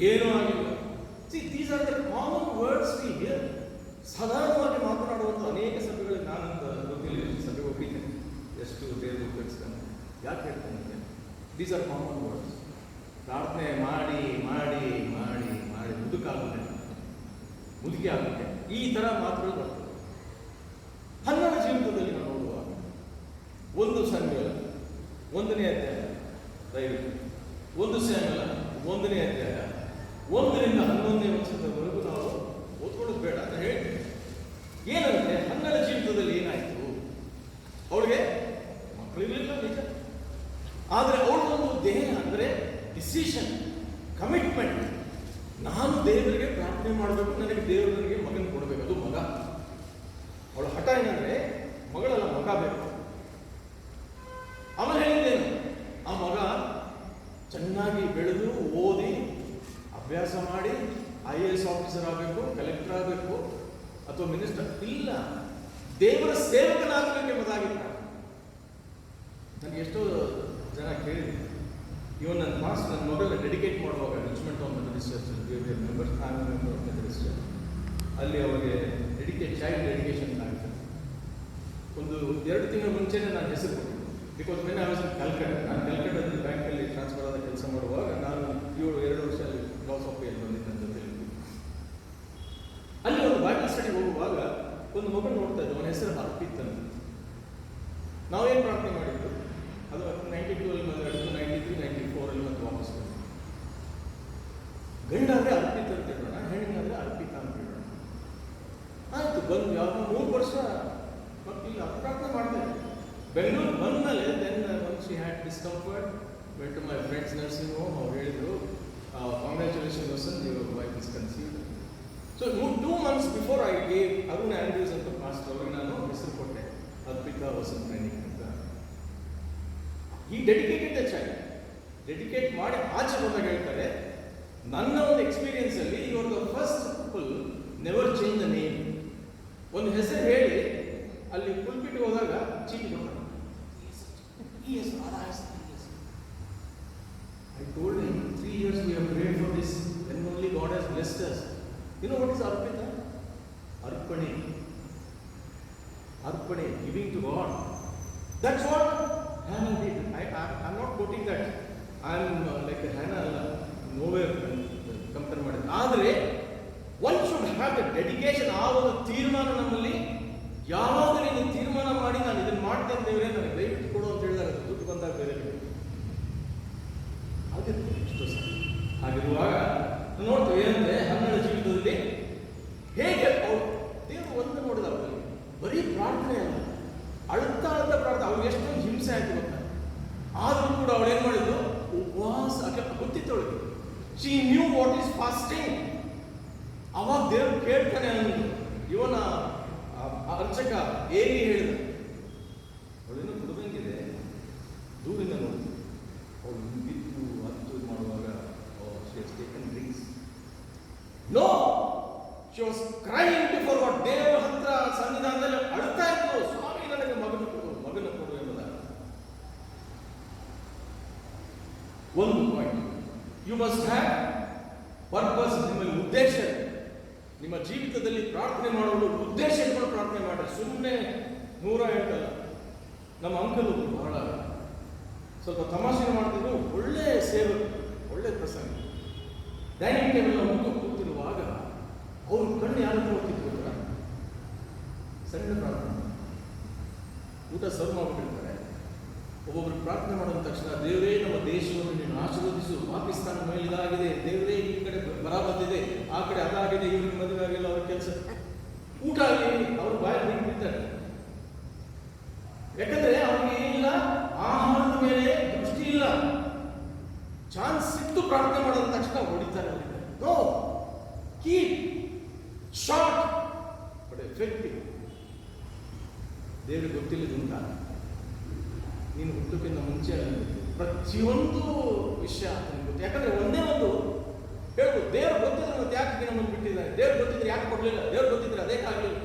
ಏನೂ ಆಗಿಲ್ಲ. See these are the common words we hear. ಸಾಧಾರಣವಾಗಿ ಮಾತನಾಡುವಂಥ ಅನೇಕ ಸಭೆಗಳಿಗೆ ನಾನಂತ ಗೊತ್ತಿಲ್ಲ, ಸಭೆಗೆ ಹೋಗಿದ್ದೇನೆ, ಎಷ್ಟು ದೇವರು ಉಪಯೋಗಿಸ್ತಾನೆ. ಯಾಕೆ ಹೇಳ್ತಾನೆ? These are common words. ಪ್ರಾರ್ಥನೆ ಮಾಡಿ ಮಾಡಿ ಮಾಡಿ ಮಾಡಿ ಮುದುಕಿ ಆಗುತ್ತೆ, ಈ ಥರ ಮಾತುಗಳು ಬರ್ತದೆ. ಹನ್ನನ ಜೀವಿತದಲ್ಲಿ ನಾವು ನೋಡುವಾಗ 1 ಸಮುವೇಲ 1ನೇ ಅಧ್ಯಾಯ, ದಯವಿಟ್ಟು 1 ಸಮುವೇಲ 1ನೇ ಅಧ್ಯಾಯ 1ರಿಂದ 11ನೇ ವಚನದವರೆಗೂ ನಾವು ಓದ್ಕೊಳ್ಳೋದು ಬೇಡ ಅಂತ ಹೇಳ್ತೀನಿ. ಏನಂದ್ರೆ ಹನ್ನನ ಜೀವಿತದಲ್ಲಿ ಏನಾಯಿತು, ಅವಳಿಗೆ ಮಕ್ಕಳಿರಲಿಲ್ಲ ನಿಜ, ಆದರೆ ಅವಳದೊಂದು ದೇಹ ಅಂದರೆ ಡಿಸಿಷನ್, ಕಮಿಟ್ಮೆಂಟ್. ನಾನು ದೇವರಿಗೆ ಪ್ರಾರ್ಥನೆ ಮಾಡಬೇಕು, ನನಗೆ ದೇವರು ನನಗೆ ಮಗನ ಕೊಡಬೇಕು, ಅದು ಮಗ. ಅವಳ ಹಠ ಏನಂದ್ರೆ ಮಗಳಲ್ಲ, ಮಗ ಬೇಕು. ಆಮೇಲೆ ಹೇಳಿದ್ದೇನು, ಆ ಮಗ ಚೆನ್ನಾಗಿ ಬೆಳೆದು ಓದಿ ಅಭ್ಯಾಸ ಮಾಡಿ IAS ಆಫೀಸರ್ ಆಗಬೇಕು, ಕಲೆಕ್ಟರ್ ಆಗಬೇಕು ಅಥವಾ ಮಿನಿಸ್ಟರ್ ಇಲ್ಲ, ದೇವರ ಸೇವಕನಾಗಬೇಕು ಎಂಬುದಾಗಿಲ್ಲ. ನನಗೆ ಎಷ್ಟೋ ಜನ ಕೇಳಿದೆ, ಇವನ್ ನನ್ನ ನನ್ನ ಮಗಳನ್ನ ಡೆಡಿಕೇಟ್ ಮಾಡುವಾಗ Richmond of Methodist church members member of Methodist church ಅಲ್ಲಿ ಅವರಿಗೆ ಚೈಲ್ಡ್ ಡೆಡಿಕೇಶನ್ ಆಗುತ್ತೆ. 1-2 ತಿಂಗಳ ಮುಂಚೆನೇ ನಾನು ಹೆಸರು ಕೊಟ್ಟಿದ್ದೆ. Because when I was in Calcutta, ನಾನು ಕಲ್ಕಟ್ಟದಲ್ಲಿ ಬ್ಯಾಂಕಲ್ಲಿ ಟ್ರಾನ್ಸ್ಫರ್ ಆದ ಕೆಲಸ ಮಾಡುವಾಗ ನಾನು 2 ವರ್ಷ ಅಲ್ಲಿ ಲಾಸ್ ಆಫ್ ಪೇಯಲ್ಲಿ ಬಂದಿದ್ದೆ ನನ್ನ ಜೊತೆ. ಅಲ್ಲಿ ಒಂದು ಬೈಬಲ್ ಸ್ಟಡಿ ಹೋಗುವಾಗ ಒಂದು ಮಗು ನೋಡ್ತಾ ಇದ್ದೆ, ಅವನ ಹೆಸರು ಅರ್ಪಿತ್ ಅಂತ. ನಾವೇನು ಪ್ರಾರ್ಥನೆ ಮಾಡಿದ್ದು, ಅದು 92 ಮದುವೆ 93, 94 ಮತ್ತೆ ವಾಪಸ್ ಬಂದು. ಗಂಡಾದ್ರೆ ಅರ್ಪಿತ್ ಅಂತ ಹೇಳೋಣ, ಹೆಣ್ಣಿನಾದ್ರೆ ಅರ್ಪಿತ ಅಂತ ಹೇಳೋಣ. ಆಯ್ತು, ಬಂದು ಯಾವ 3 ವರ್ಷ ಮಕ್ಕಳಿಲ್ಲ ಪ್ರಾರ್ಥನೆ ಮಾಡ್ತೇನೆ. ಬೆಂಗಳೂರು ಬಂದಮೇಲೆ then once she had discomfort, went to my friends nursing home. ಅವ್ರು ಹೇಳಿದರು, ಕಾಂಗ್ರ್ಯಾಚುಲೇಷನ್ ವಸನ್, your wife is conceived. So 2 months before I gave Arun Andrews ಅಂತ ಮಾಸ್ಟರ್ ಅವ್ರಿಗೆ ನಾನು ಹೆಸರು ಕೊಟ್ಟೆ, ಅರ್ಪಿತಾ ವಸನ್ ಟ್ರೈನಿಂಗ್ ಅಂತ. ಈ ಡೆಡಿಕೇಟೆಡ್ ದ ಚೈಲ್ಡ್. ಡೆಡಿಕೇಟ್ ಮಾಡಿ ಆಚೆ ಬಂದಾಗ ಹೇಳ್ತಾರೆ, ನನ್ನ ಒಂದು ಎಕ್ಸ್ಪೀರಿಯನ್ಸ್ ಅಲ್ಲಿ you are the first people never change the name. ಒಂದು ಹೆಸರು ಹೇಳಿ ಅಲ್ಲಿ ಪುಲ್ಪಿಟ್ ಹೋದಾಗ ಚೀಟಿ ಕೊಡ್ತಾರೆ. I told him 3 years we have prayed for this, and only God has blessed us. You know what is Arpita? Arpane. Arpane, giving to God. That's what Hannah did. I'm not quoting that. I'm like Hannah, nowhere compare ಮಾಡಿದೆ. ಆದರೆ one should have the dedication. ಆ ಒಂದು ತೀರ್ಮಾನ ನಮ್ಮಲ್ಲಿ, ಯಾವಾಗ ನೀನು ತೀರ್ಮಾನ ಮಾಡಿ ನಾನು ಇದನ್ನು ಮಾಡ್ತೇನೆ ದೇವರೇ ನನಗೆ ದಯವಿಟ್ಟು ಕೊಡು ಅಂತ ಹೇಳಿದಾಗ ದುಡ್ಡು ಬಂದಾಗ ಬೇರೆ ಆಗಿರುತ್ತೆ ಎಷ್ಟೋ ಸಲ. ಹಾಗಿರುವಾಗ ನೋಡ್ತೇವೆ ಏನಂದ್ರೆ ಹನ್ನನ ಜೀವಿತದಲ್ಲಿ ಹೇಗೆ ಅವ್ರು ದೇವರು ಒಂದು ನೋಡಿದ ಅವರಲ್ಲಿ ಬರೀ ಪ್ರಾರ್ಥನೆ ಅಲ್ಲ, ಅಳ್ತಾ ಪ್ರಾರ್ಥನೆ. ಅವ್ರಿಗೆ ಎಷ್ಟೊಂದು ಹಿಂಸೆ ಆಯ್ತು ಗೊತ್ತಾ, ಆದರೂ ಕೂಡ ಅವಳು ಏನು ಮಾಡಿದ್ರು, ಉಪವಾಸ. ಗೊತ್ತಿತ್ತು ಅವಳಿಗೆ, she knew what is fasting. ಅವಾಗ ದೇವರು ಕೇಳ್ತಾನೆ ಅನ್ನೋದು. ಇವನ ಅರ್ಚಕ ಏನಿ ಹೇಳಿದ, ಅವಳೇನೋ ಕುಡಿದಂಗಿದೆ, ದೂರಿಂದ ನೋಡಿ ಅವಳು ಬಿದ್ದು ಹತ್ತು ಮಾಡುವಾಗ she has taken drinks. No, she was crying before God. ದೇವರ ಹತ್ರ ಸನ್ನಿಧಾನದಲ್ಲಿ ಅಳ್ತಾ ಇದ್ರು, ಸ್ವಾಮಿ ನನಗೆ ಮಗನ ಕೊಡು ಎಂಬುದಾಗಿ. ಒಂದು point, you must have purpose. ನಿಮ್ಮಲ್ಲಿ ಉದ್ದೇಶ, ನಿಮ್ಮ ಜೀವಿತದಲ್ಲಿ ಪ್ರಾರ್ಥನೆ ಮಾಡುವುದು ಉದ್ದೇಶ ಇಟ್ಕೊಂಡು ಪ್ರಾರ್ಥನೆ ಮಾಡಿ, ಸುಮ್ಮನೆ 108 ನಮ್ಮ ಅಂಕಲು ಬಹಳ ಸ್ವಲ್ಪ ತಮಾಷೆ ಮಾಡ್ತಿದ್ರು, ಒಳ್ಳೆ ಸೇವಕ, ಒಳ್ಳೆ ಪ್ರಸಂಗ. ಡೈನಿಂಗ್ ಟೇಬಲ್ ಮುಂದೆ ಕೂತಿರುವಾಗ ಅವ್ರ ಕಣ್ಣು ಯಾರು ನೋಡ್ತಿದ್ರು, ಸಣ್ಣ ಪ್ರಾರ್ಥನೆ. ಊಟ ಸರ್ವ್ ಮಾಡಿಬಿಟ್ಟಿರ್ತಾರೆ, ಒಬ್ಬೊಬ್ರು ಪ್ರಾರ್ಥನೆ ಮಾಡಿದ ತಕ್ಷಣ, ದೇವರೇ ನಮ್ಮ ದೇಶವನ್ನು ನೀನು ಆಶೀರ್ವದಿಸು, ಪಾಕಿಸ್ತಾನ ಮೇಲೆ ಇದಾಗಿದೆ, ದೇವರೇ ಈ ಕಡೆ ಬರ ಬಂದಿದೆ, ಆ ಕಡೆ ಅದಾಗಿದೆ, ಇವ್ರಿಗೆ ಮದುವೆ ಆಗಿಲ್ಲ, ಅವ್ರ ಕೆಲಸ ಊಟ ಆಗಿ ಅವ್ರ ಬಾಯಿ ಬಿಡ್ತಾರೆ. ಯಾಕಂದ್ರೆ ಅವ್ರಿಗೆ ಏನಿಲ್ಲ, ಆಹಾರದ ಮೇಲೆ ದೃಷ್ಟಿ ಇಲ್ಲ. ಚಾನ್ಸ್ ಸಿಕ್ತು ಪ್ರಾರ್ಥನೆ ಮಾಡಿದ ತಕ್ಷಣ ಹೊಡಿತಾರೆ. No, keep short but effective. ದೇವರಿಗೆ ಗೊತ್ತಿಲ್ಲದುಂಟ, ನೀನು ಹುಟ್ಟಕ್ಕಿಂತ ಮುಂಚೆ ಪ್ರತಿಯೊಂದು ವಿಷಯ ಗೊತ್ತು. ಯಾಕಂದ್ರೆ ಒಂದೇ ಒಂದು ಹೇಳ್ಬೋದು, ದೇವ್ರು ಗೊತ್ತಿದ್ರೆ ಮತ್ತೆ ಯಾಕೆ ನಮ್ಮನ್ನು ಬಿಟ್ಟಿದ್ದಾರೆ, ದೇವ್ರು ಗೊತ್ತಿದ್ರೆ ಯಾಕೆ ಕೊಡಲಿಲ್ಲ, ದೇವ್ರು ಗೊತ್ತಿದ್ರೆ ಅದೇ ಆಗಲಿಲ್ಲ.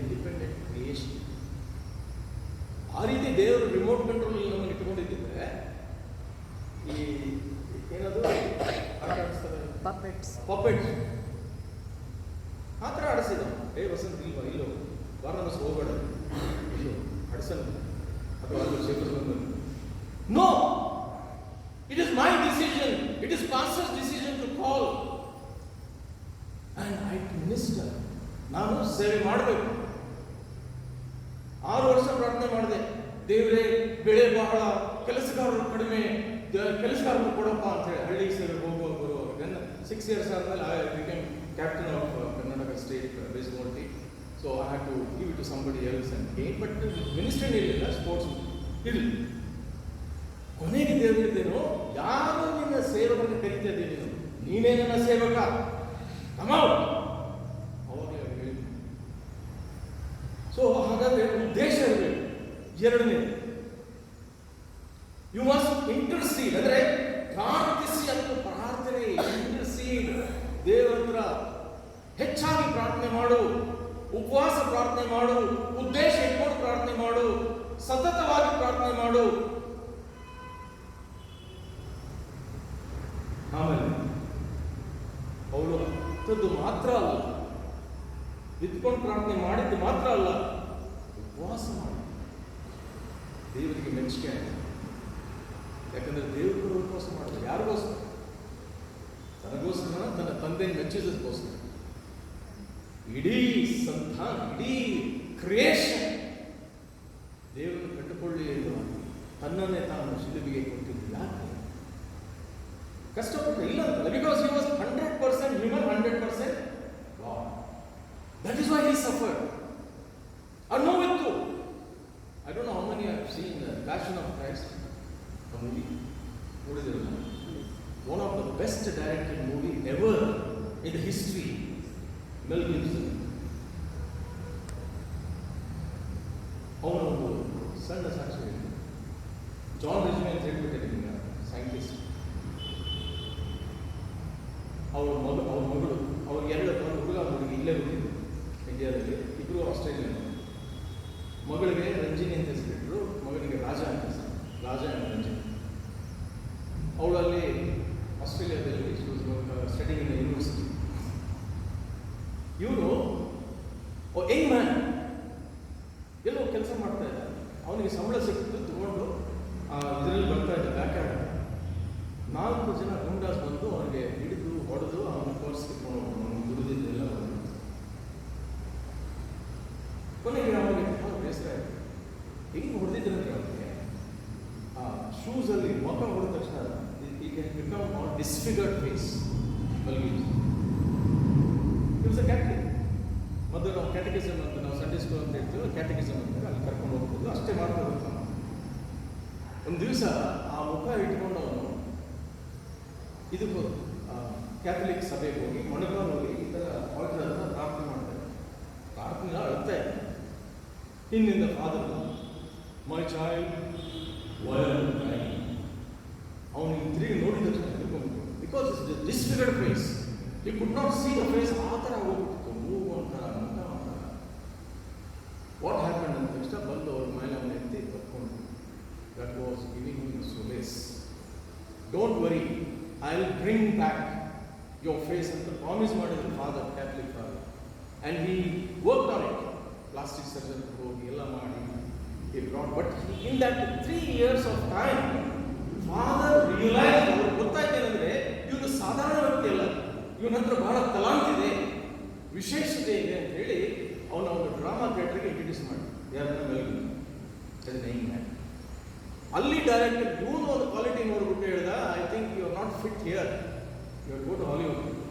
Independent creation. ಆ ರೀತಿ ದೇವರು ರಿಮೋಟ್ ಕಂಟ್ರೋಲ್ ನಮ್ಮನ್ನು ಇಟ್ಟುಕೊಂಡಿದ್ದಿದ್ರೆ ಈ ಏನದು ಪಪೆಟ್ಸ್ ಆ ಥರ ಆಡಿಸಿದ. ವಸಂತ ಇಲ್ವಾ, ಇಲ್ಲೋ ವಾರಣಾಸಿ ಹೋಗಬೇಡ, ಇಲ್ಲೋ ಅಡ್ಸನ್ ಅಥವಾ ಅಲ್ಲಿ ಸೇರಿಸಲು. No, it is my decision, it is pastor's decision to call and I to minister. ನಾನು ಸೇವೆ ಮಾಡಬೇಕು. 6 ವರ್ಷ ಪ್ರಾರ್ಥನೆ ಮಾಡಿದೆ, ದೇವರೇ ಬೆಳೆ ಬಹಳ, ಕೆಲಸಗಾರರು ಕಡಿಮೆ, ಕೆಲಸಗಾರರು ಕೊಡಪ್ಪ ಅಂತ ಹೇಳಿ ಹಳ್ಳಿ ಸೇವೆ ಹೋಗುವಾಗ ಬರುವಾಗ. 6 years ಆದಮೇಲೆ I became captain of Karnataka State baseball team. So I had to give it to somebody else and gain. But ministry ಇಲ್ಲ, ಸ್ಪೋರ್ಟ್ಸ್ ಇಲ್ಲ. ಕೊನೆಗೆ ದೇವರಿದ್ದೇನೋ, ಯಾರು ನಿನ್ನ ಸೇವಕರನ್ನು ಕರೀತಾ ಇದ್ದೀವಿ, ನೀನೇ ನನ್ನ ಸೇವಕ, ಕಮ್ ಔಟ್. ಅವಾಗಲೇ ಹೇಳಿ. ಸೊ ಹಾಗಾದ್ರೆ ಉದ್ದೇಶ ಇರಬೇಕು. ಎರಡನೇ, ಯು ಮಸ್ಟ್ ಇಂಟರ್ಸೀಡ್, ಅಂದ್ರೆ ಪ್ರಾರ್ಥಿಸಿ. ಅಂತ ಪ್ರಾರ್ಥನೆ ಇಂಟರ್ಸೀಡ್, ದೇವರ ಹತ್ರ ಹೆಚ್ಚಾಗಿ ಪ್ರಾರ್ಥನೆ ಮಾಡು, ಉಪವಾಸ ಪ್ರಾರ್ಥನೆ ಮಾಡು, ಉದ್ದೇಶ ಇಟ್ಕೊಂಡು ಪ್ರಾರ್ಥನೆ ಮಾಡು, ಸತತವಾಗಿ ಪ್ರಾರ್ಥನೆ ಮಾಡು. ಆಮೇಲೆ ಅವಳು ಹತ್ತದ್ದು ಮಾತ್ರ ಅಲ್ಲ, ನಿಂತ್ಕೊಂಡು ಪ್ರಾರ್ಥನೆ ಮಾಡಿದ್ದು ಮಾತ್ರ ಅಲ್ಲ, ಉಪವಾಸ ಮಾಡಿ ದೇವರಿಗೆ ಮೆಚ್ಚುಗೆ ಆಯ್ತು. ಯಾಕಂದ್ರೆ ದೇವರು ಉಪವಾಸ ಮಾಡಿದ್ರು ಯಾರಿಗೋಸ್ಕರ? ತನಗೋಸ್ಕರ, ತನ್ನ ತಂದೆ ಮೆಚ್ಚಿಸೋದಕ್ಕೋಸ್ಕರ. ಇಡೀ ಸಂತಾನ, ಇಡೀ ಕ್ರಿಯೇಷನ್ ದೇವರನ್ನು ಕಂಡುಕೊಳ್ಳಿ ಎಂದು ತನ್ನನ್ನೇ ತಾನು ಶಿಲುಬೆಗೆ ಕೊಟ್ಟಿದ್ದು. ಯಾಕೆ ಕಷ್ಟಪಟ್ಟು? ಇಲ್ಲ ಅಂತಲ್ಲ, because he was 100% human, 100% God. That is why he suffered. ನೋವಿತ್ತು. I don't know how many have seen the Passion of Christ, the movie. ನೋಡಿದಿರಲ್ಲ? One of the best directed movie ever in the history. Mel Gibson. ಅವನ ಒಂದು ಸಣ್ಣ ಸಾಕ್ಷಿ. John ರಿಜ್ಮಿ ಅಂತ ಹೇಳ್ಬಿಟ್ಟಿದ್ದೀನಿ, scientist. ಅವ್ರ ಮಗಳು, ಅವ್ರಿಗೆ 2 ಹುಡುಗ ಹುಡುಗಿ ಇಲ್ಲೇ ಹುಟ್ಟಿದ್ರು ಇಂಡಿಯಾದಲ್ಲಿ, ಇಬ್ಬರು ಆಸ್ಟ್ರೇಲಿಯನ್. ಮಗಳಿಗೆ ರಂಜಿನಿ ಅಂತ ಹೆಸರಿಟ್ರು, ಮಗನಿಗೆ ರಾಜ ಅಂತ ಹೆಸರು, ರಾಜ ಅಂಡ್ ರಂಜಿನಿ. ಅವಳು ಅಲ್ಲಿ ಆಸ್ಟ್ರೇಲಿಯಾದಲ್ಲಿ ಸ್ಟಡಿಂಗ್ ಇನ್ ಯೂನಿವರ್ಸಿಟಿ. ಇವನು ಯಂಗ್ ಮ್ಯಾನ್ ಎಲ್ಲೋ ಕೆಲಸ ಮಾಡ್ತಾ ಇದ್ದ. ಅವನಿಗೆ ಸಂಬಳ ಸಿಕ್ಕಿದ್ದು ತಗೊಂಡು ಇದರಲ್ಲಿ ಬರ್ತಾ ಇದ್ದ ಬ್ಯಾಕ್ಯಾರ್ಡ್. 4 ಜನ ಗುಂಡಾಸ್ ಬಂದು ಅವನಿಗೆ ಹಿಡಿದು ಹೊಡೆದು ಅವನ ಪರ್ಸ್ ಕಿತ್ಕೊಂಡು ದುಡಿದಿದ್ದೆಲ್ಲ ಬಂದು. ಕೊನೆಗೆ ಅವನಿಗೆ ತುಂಬ ಬೇಸರ ಆಯಿತು. ಹೆಂಗೆ ಹೊಡೆದಿದ್ರಂದ್ರೆ ಅವನಿಗೆ ಆ ಶೂಸಲ್ಲಿ ಮುಖ ಹೊಡೆದ ತಕ್ಷಣ he can become a disfigured face. Malgiji. He was a Catholic. ಮೊದಲು ನಾವು ಕ್ಯಾಟಕಿಸಮ್ ಅಂತ, ನಾವು ಸಂಡೇ ಸ್ಕೂಲ್ ಅಂತ ಹೇಳ್ತೀವಿ, ಕ್ಯಾಟಕಿಸಮ್ ಅಂತ ಅಲ್ಲಿ ಕರ್ಕೊಂಡು ಹೋಗ್ಬೋದು, ಅಷ್ಟೇ ಮಾಡ್ಕೊಂಡು ಹೋಗ್ತಾನೆ. ಒಂದು ದಿವಸ ಆ ಮುಖ ಇಟ್ಕೊಂಡು ಅವನು ಇದಕ್ಕೆ ಕ್ಯಾಥಲಿಕ್ ಸಭೆಗೆ ಹೋಗಿ ಮೊಣಗಾಲು ಹೋಗಿ ಈ ಥರ ಆಲ್ಟರ್ ಹತ್ರ ಪ್ರಾರ್ಥನೆ ಮಾಡ್ತಾರೆ. ಪ್ರಾರ್ಥನೆ ಅಳ್ತಾ ಇದ್ದ. ಹಿಂದಿಂದ ಫಾದರ್, ಮೈ ಚೈಲ್ಡ್ ಅವನಿಗೆ ತಿರುಗಿ ನೋಡಿದ ತಕ್ಷಣ ತಿಳ್ಕೊಂಡ್ಬಿಟ್ಟು, because it's disfigured face, you could not see the face. ಆ ಥರ ಹೋಗ್ಬಿಟ್ಟಿತ್ತು, ಮೂವ್ ಅಂತಾರ ಮುಖ ಅಂತಾರ. ವಾಟ್ ಹ್ಯಾಪನ್ ಅಂತ ತಕ್ಷಣ ಬಂದು ಅವ್ರ ಮೇಲೆ ಅವನ ಎತ್ತಿ ತಕ್ಕೊಂಡು, that was giving him solace. Don't worry, I will bring back your face ಅಂತ ಪ್ರಾಮಿಸ್ ಮಾಡಿದ್ರು father, Catholic father. And he worked on it. Plastic surgeon ಹೋಗಿ ಎಲ್ಲ ಮಾಡಿ he brought, but in that 3 years of time father realized, ಅವ್ರಿಗೆ ಗೊತ್ತಾಯ್ತೇನೆಂದ್ರೆ ಇವನು ಸಾಧಾರಣ ವ್ಯಕ್ತಿ ಅಲ್ಲ, ಇವನ ಹತ್ರ ಬಹಳ ತಲಾಂತ್ ಇದೆ, ವಿಶೇಷತೆ ಇದೆ ಅಂತ ಹೇಳಿ ಅವನ ಒಂದು ಡ್ರಾಮಾ ಥಿಯೇಟರ್ಗೆ ಇಂಟ್ರಡ್ಯೂಸ್ ಮಾಡಿ. ಯಾರನ್ನ? ಮೆಲ್ಗಿಬ್ಸನ್. ಅಲ್ಲಿ ಡೈರೆಕ್ಟರ್ ಇವನು ಒಂದು ಕ್ವಾಲಿಟಿ ನೋಡ್ಬಿಟ್ಟು ಹೇಳ್ದ, I think you are not fit here, you are go to Hollywood.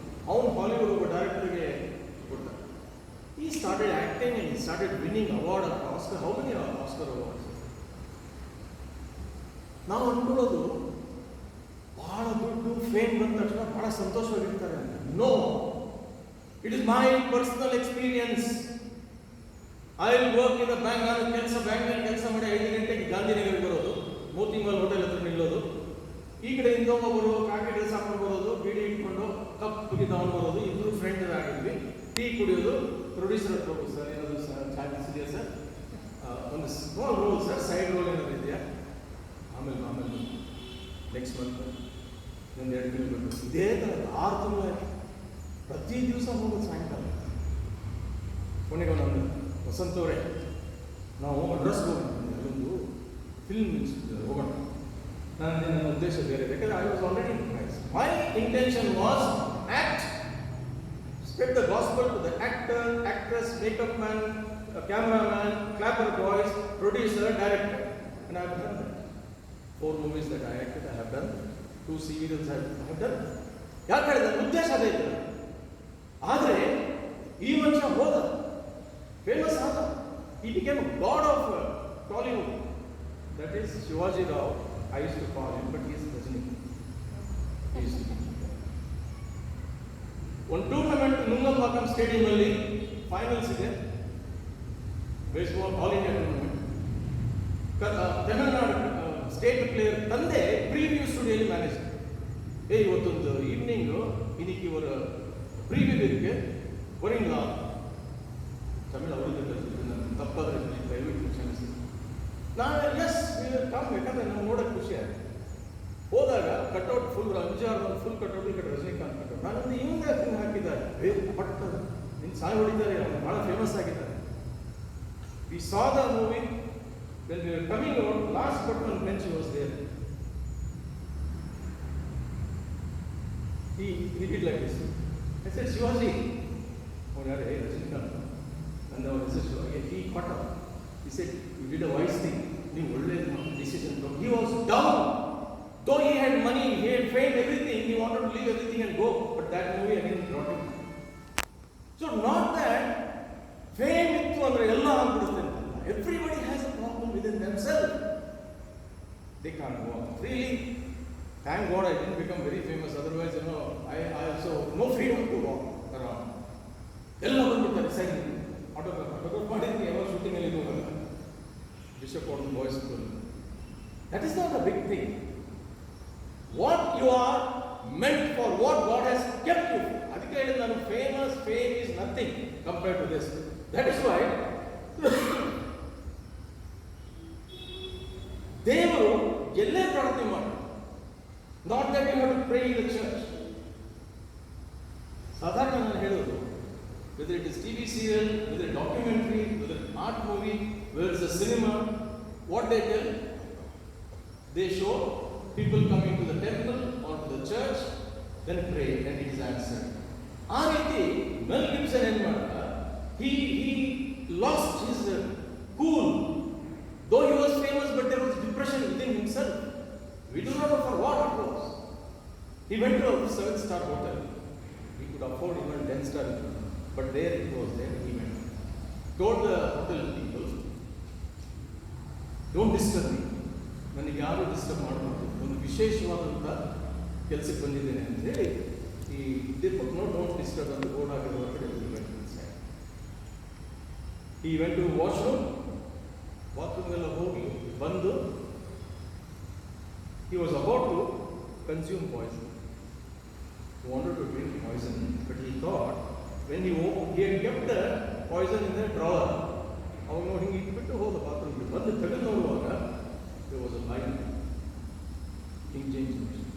ಅವನು ಹಾಲಿವುಡ್ ಒಬ್ಬ ಡೈರೆಕ್ಟರ್ಗೆ ಕೊಟ್ಟ. ಈ started acting and started winning award of Oscar. How many Oscar awards? ನಾವು ಅನ್ಕೊಳ್ಳೋದು ಬಹಳ ದುಡ್ಡು ಫೇಮ್ ಬಂದ ತಕ್ಷಣ ಬಹಳ ಸಂತೋಷವಾಗಿರ್ತಾರೆ ಅಂತ. No, it is my personal experience. I will work in the bank. ನಾನು ಬ್ಯಾಂಕ್ನಲ್ಲಿ ಕೆಲಸ ಮಾಡಿ 5 ಗಂಟೆಗೆ ಗಾಂಧಿನಗರ್ಗೆ ಬರೋದು, ಮೋತಿಮಲ್ ಹೋಟೆಲ್ ಹತ್ರ ನಿಲ್ಲೋದು. ಈ ಕಡೆಯಿಂದ ಒಬ್ಬರು ಕಾಕಿ ಡ್ರೆಸ್ ಹಾಕೊಂಡು ಬರೋದು, ಬೀಡಿ ಇಟ್ಕೊಂಡು ಕಪ್ಪಿಗೆ ತಗೊಂಡು ಬರೋದು. ಇಬ್ಬರು ಫ್ರೆಂಡ್ ಆಗಿದ್ವಿ. ಟೀ ಕುಡಿಯೋದು. ಪ್ರೊಡ್ಯೂಸರ್ ಹತ್ರ ಹೋಗೋದು, ಸರ್ ಏನಾದರೂ ಚಾರ್ಜಸ್ ಇದೆಯಾ ಸರ್, ಒಂದು small role sir, side role ಏನಾದ್ರು ಇದೆಯಾ, ಆಮೇಲೆ ನೆಕ್ಸ್ಟ್ ಮಂತ್ ಒಂದು 2 ತಿಂಗಳು ಬಿಟ್ಟು ಇದೇ ಥರ 6 ತಿಂಗಳಾಗಿ ಪ್ರತಿ ದಿವಸ ಹೋಗೋದು ಸಾಯಂಕಾಲ. ಕೊನೆಗೆ ನಾನು ವಸಂತ ಅವರೇ, ನಾವು ಅಡ್ರೆಸ್ಗೆ ಹೋಗೋಣ, ಅಲ್ಲೊಂದು ಫಿಲ್ಮ್ ಹೋಗೋಣ. ನನ್ನ ಉದ್ದೇಶ ಬೇರೆ, ಯಾಕಂದರೆ I was already my intention was act, spread the gospel to the actor, actress, makeup man, cameraman, clapper boys, producer, director. And I have done that. 4 movies that I acted, I have done. 2 serials I have done. ಯಾಕೆ ಹೇಳಿದ ಉದ್ದೇಶ ಅದೇ ಇತ್ತು. ಆದರೆ ಈ ಮನುಷ್ಯ ಹೋದ, famous ಆದ. He became a god of Tollywood. That is Shivaji Rao. I used to call him, but he is Rajini. ಒಂದು ಟೂರ್ನಮೆಂಟ್ ನುಂಗಂಬಾಕಂ ಸ್ಟೇಡಿಯಂ ಅಲ್ಲಿ ಫೈನಲ್ಸ್ ಇದೆ, baseball all India tournament. Tamil Nadu state player ತಂದೆ ಪ್ರೀವ್ಯೂ ಸ್ಟುಡಿಯೋಲಿ ಮ್ಯಾನೇಜ್. ಇವತ್ತೊಂದು evening ಇನ್ನಿಕ್ಕೆ ಇವರ preview ಇருக்கு ವರಿಂಗ Tamil ಅವರಿಗೆ ತಪ್ಪಾದ್ರೆ ದಯವಿಟ್ಟು ಕ್ಷಮಿಸಿ. ನಾನು ಎಸ್ ಕಮ್, ಯಾಕಂದ್ರೆ ನಾವು ನೋಡೋಕ್ಕೆ ಖುಷಿ ಆಯ್ತು. ಹೋದಾಗ cutout full Anjar full cutout, ಈ ಕಡೆ ರಜನಿಕಾಂತ್ ಕಟ್ಔಟ್. ನಾನೊಂದು ಇವನ್ನ ಹಾಕಿದ್ದಾರೆ, ಬಟ್ ನಿನ್ನ ಸಾಯಿ ಹೊಡಿತಾರೆ, ಅವನು ಭಾಳ ಫೇಮಸ್ ಆಗಿದ್ದಾರೆ. We saw the movie. When we were coming out, last but one bench was there. He did like this. I said, Shivaji. Oh, yeah, hey, Rajinikanth. And I said, Shivaji. He caught up. He said, you did a wise thing. You always decision. He was down. Though he had money, he had fame, everything. He wanted to leave everything and go. But that movie again brought him. So not that fame ittu andre ella agbidutte. Everybody has a problem within themselves. They can't go on. Really, thank God I didn't become very famous. Otherwise, I also no freedom to walk around. Ella banditare side autograph ಮಾಡಿದ್ರೆ ಯಾವ shooting ಅಲ್ಲಿ ಹೋಗಲ್ಲ. Bishop Cotton Boys School. That is not a big thing. What you are meant for, what God has kept you for. ಅದಕ್ಕೆ ಹೇಳಿದ ನಾನು fame is nothing compared to this. That is why ದೇವರು ಎಲ್ಲೇ ಪ್ರಾರ್ಥನೆ ಮಾಡಿ, not that you have to pray in the church. ಸಾಧಾರಣ ನಾನು ಹೇಳೋದು, whether it is TV serial, whether documentary, whether art movie, whether is a cinema, what they tell, they show people coming to the temple or to the church, then pray and it is answered. ಆ ರೀತಿ ಮೆಲ್ Gibson ಏನು ಮಾಡ್ದ, he lost his cool. Though he was famous, but there was depression within himself. We do not know for what it was. He went to a 7-star hotel. He could afford even 10-star, but there it was. There he went. Told the hotel people, "Don't disturb me. ನನಗೆ ಯಾರು disturb ಮಾಡಬಾರ್ದು. ಒಂದು ವಿಶೇಷವಾದಂಥ ಕೆಲಸಕ್ಕೆ ಬಂದಿದ್ದೇನೆ ಅಂತ ಹೇಳಿ ಈ ದೀಪಕ್ ಡೋಂಟ್ ಡಿಸ್ಟರ್ಬ್ ಅಂತ ಬೋರ್ಡ್ ಆಗಿರೋ ಹೊರಗಡೆ he went to washroom, bathroom ಎಲ್ಲ ಹೋಗಿ ಬಂದು, he was about to consume poison. He wanted to drink poison, but he thought when he had kept the poison in the drawer, ಅವನು ನೋಡಿ ಹಿಂಗೆ ಇಟ್ಬಿಟ್ಟು ಹೋದ ಬಾತ್ರೂಮ್ಗೆ ಬಂದು ತೆಗೆದು ನೋಡುವಾಗ there was a line. King James Version.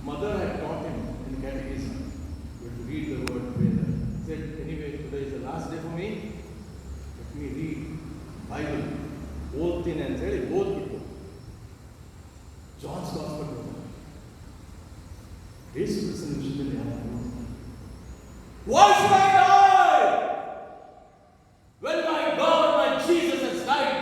Mother had taught him in catechism to read the word Veda. Said, anyway, today is the last day for me. Let me read Bible. ಓದ್ತೀನಿ ಅಂತ ಹೇಳಿ ಓದ್ಬಿಟ್ಟು John's gospel ಯೇಸು ಕ್ರಿಸ್ತನ ವಿಷಯದಲ್ಲಿ Why should I die when my God, my Jesus has died?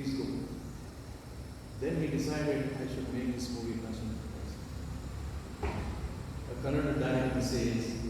please go. Then he decided I should make this movie Passion of Christ. A Kannada director says,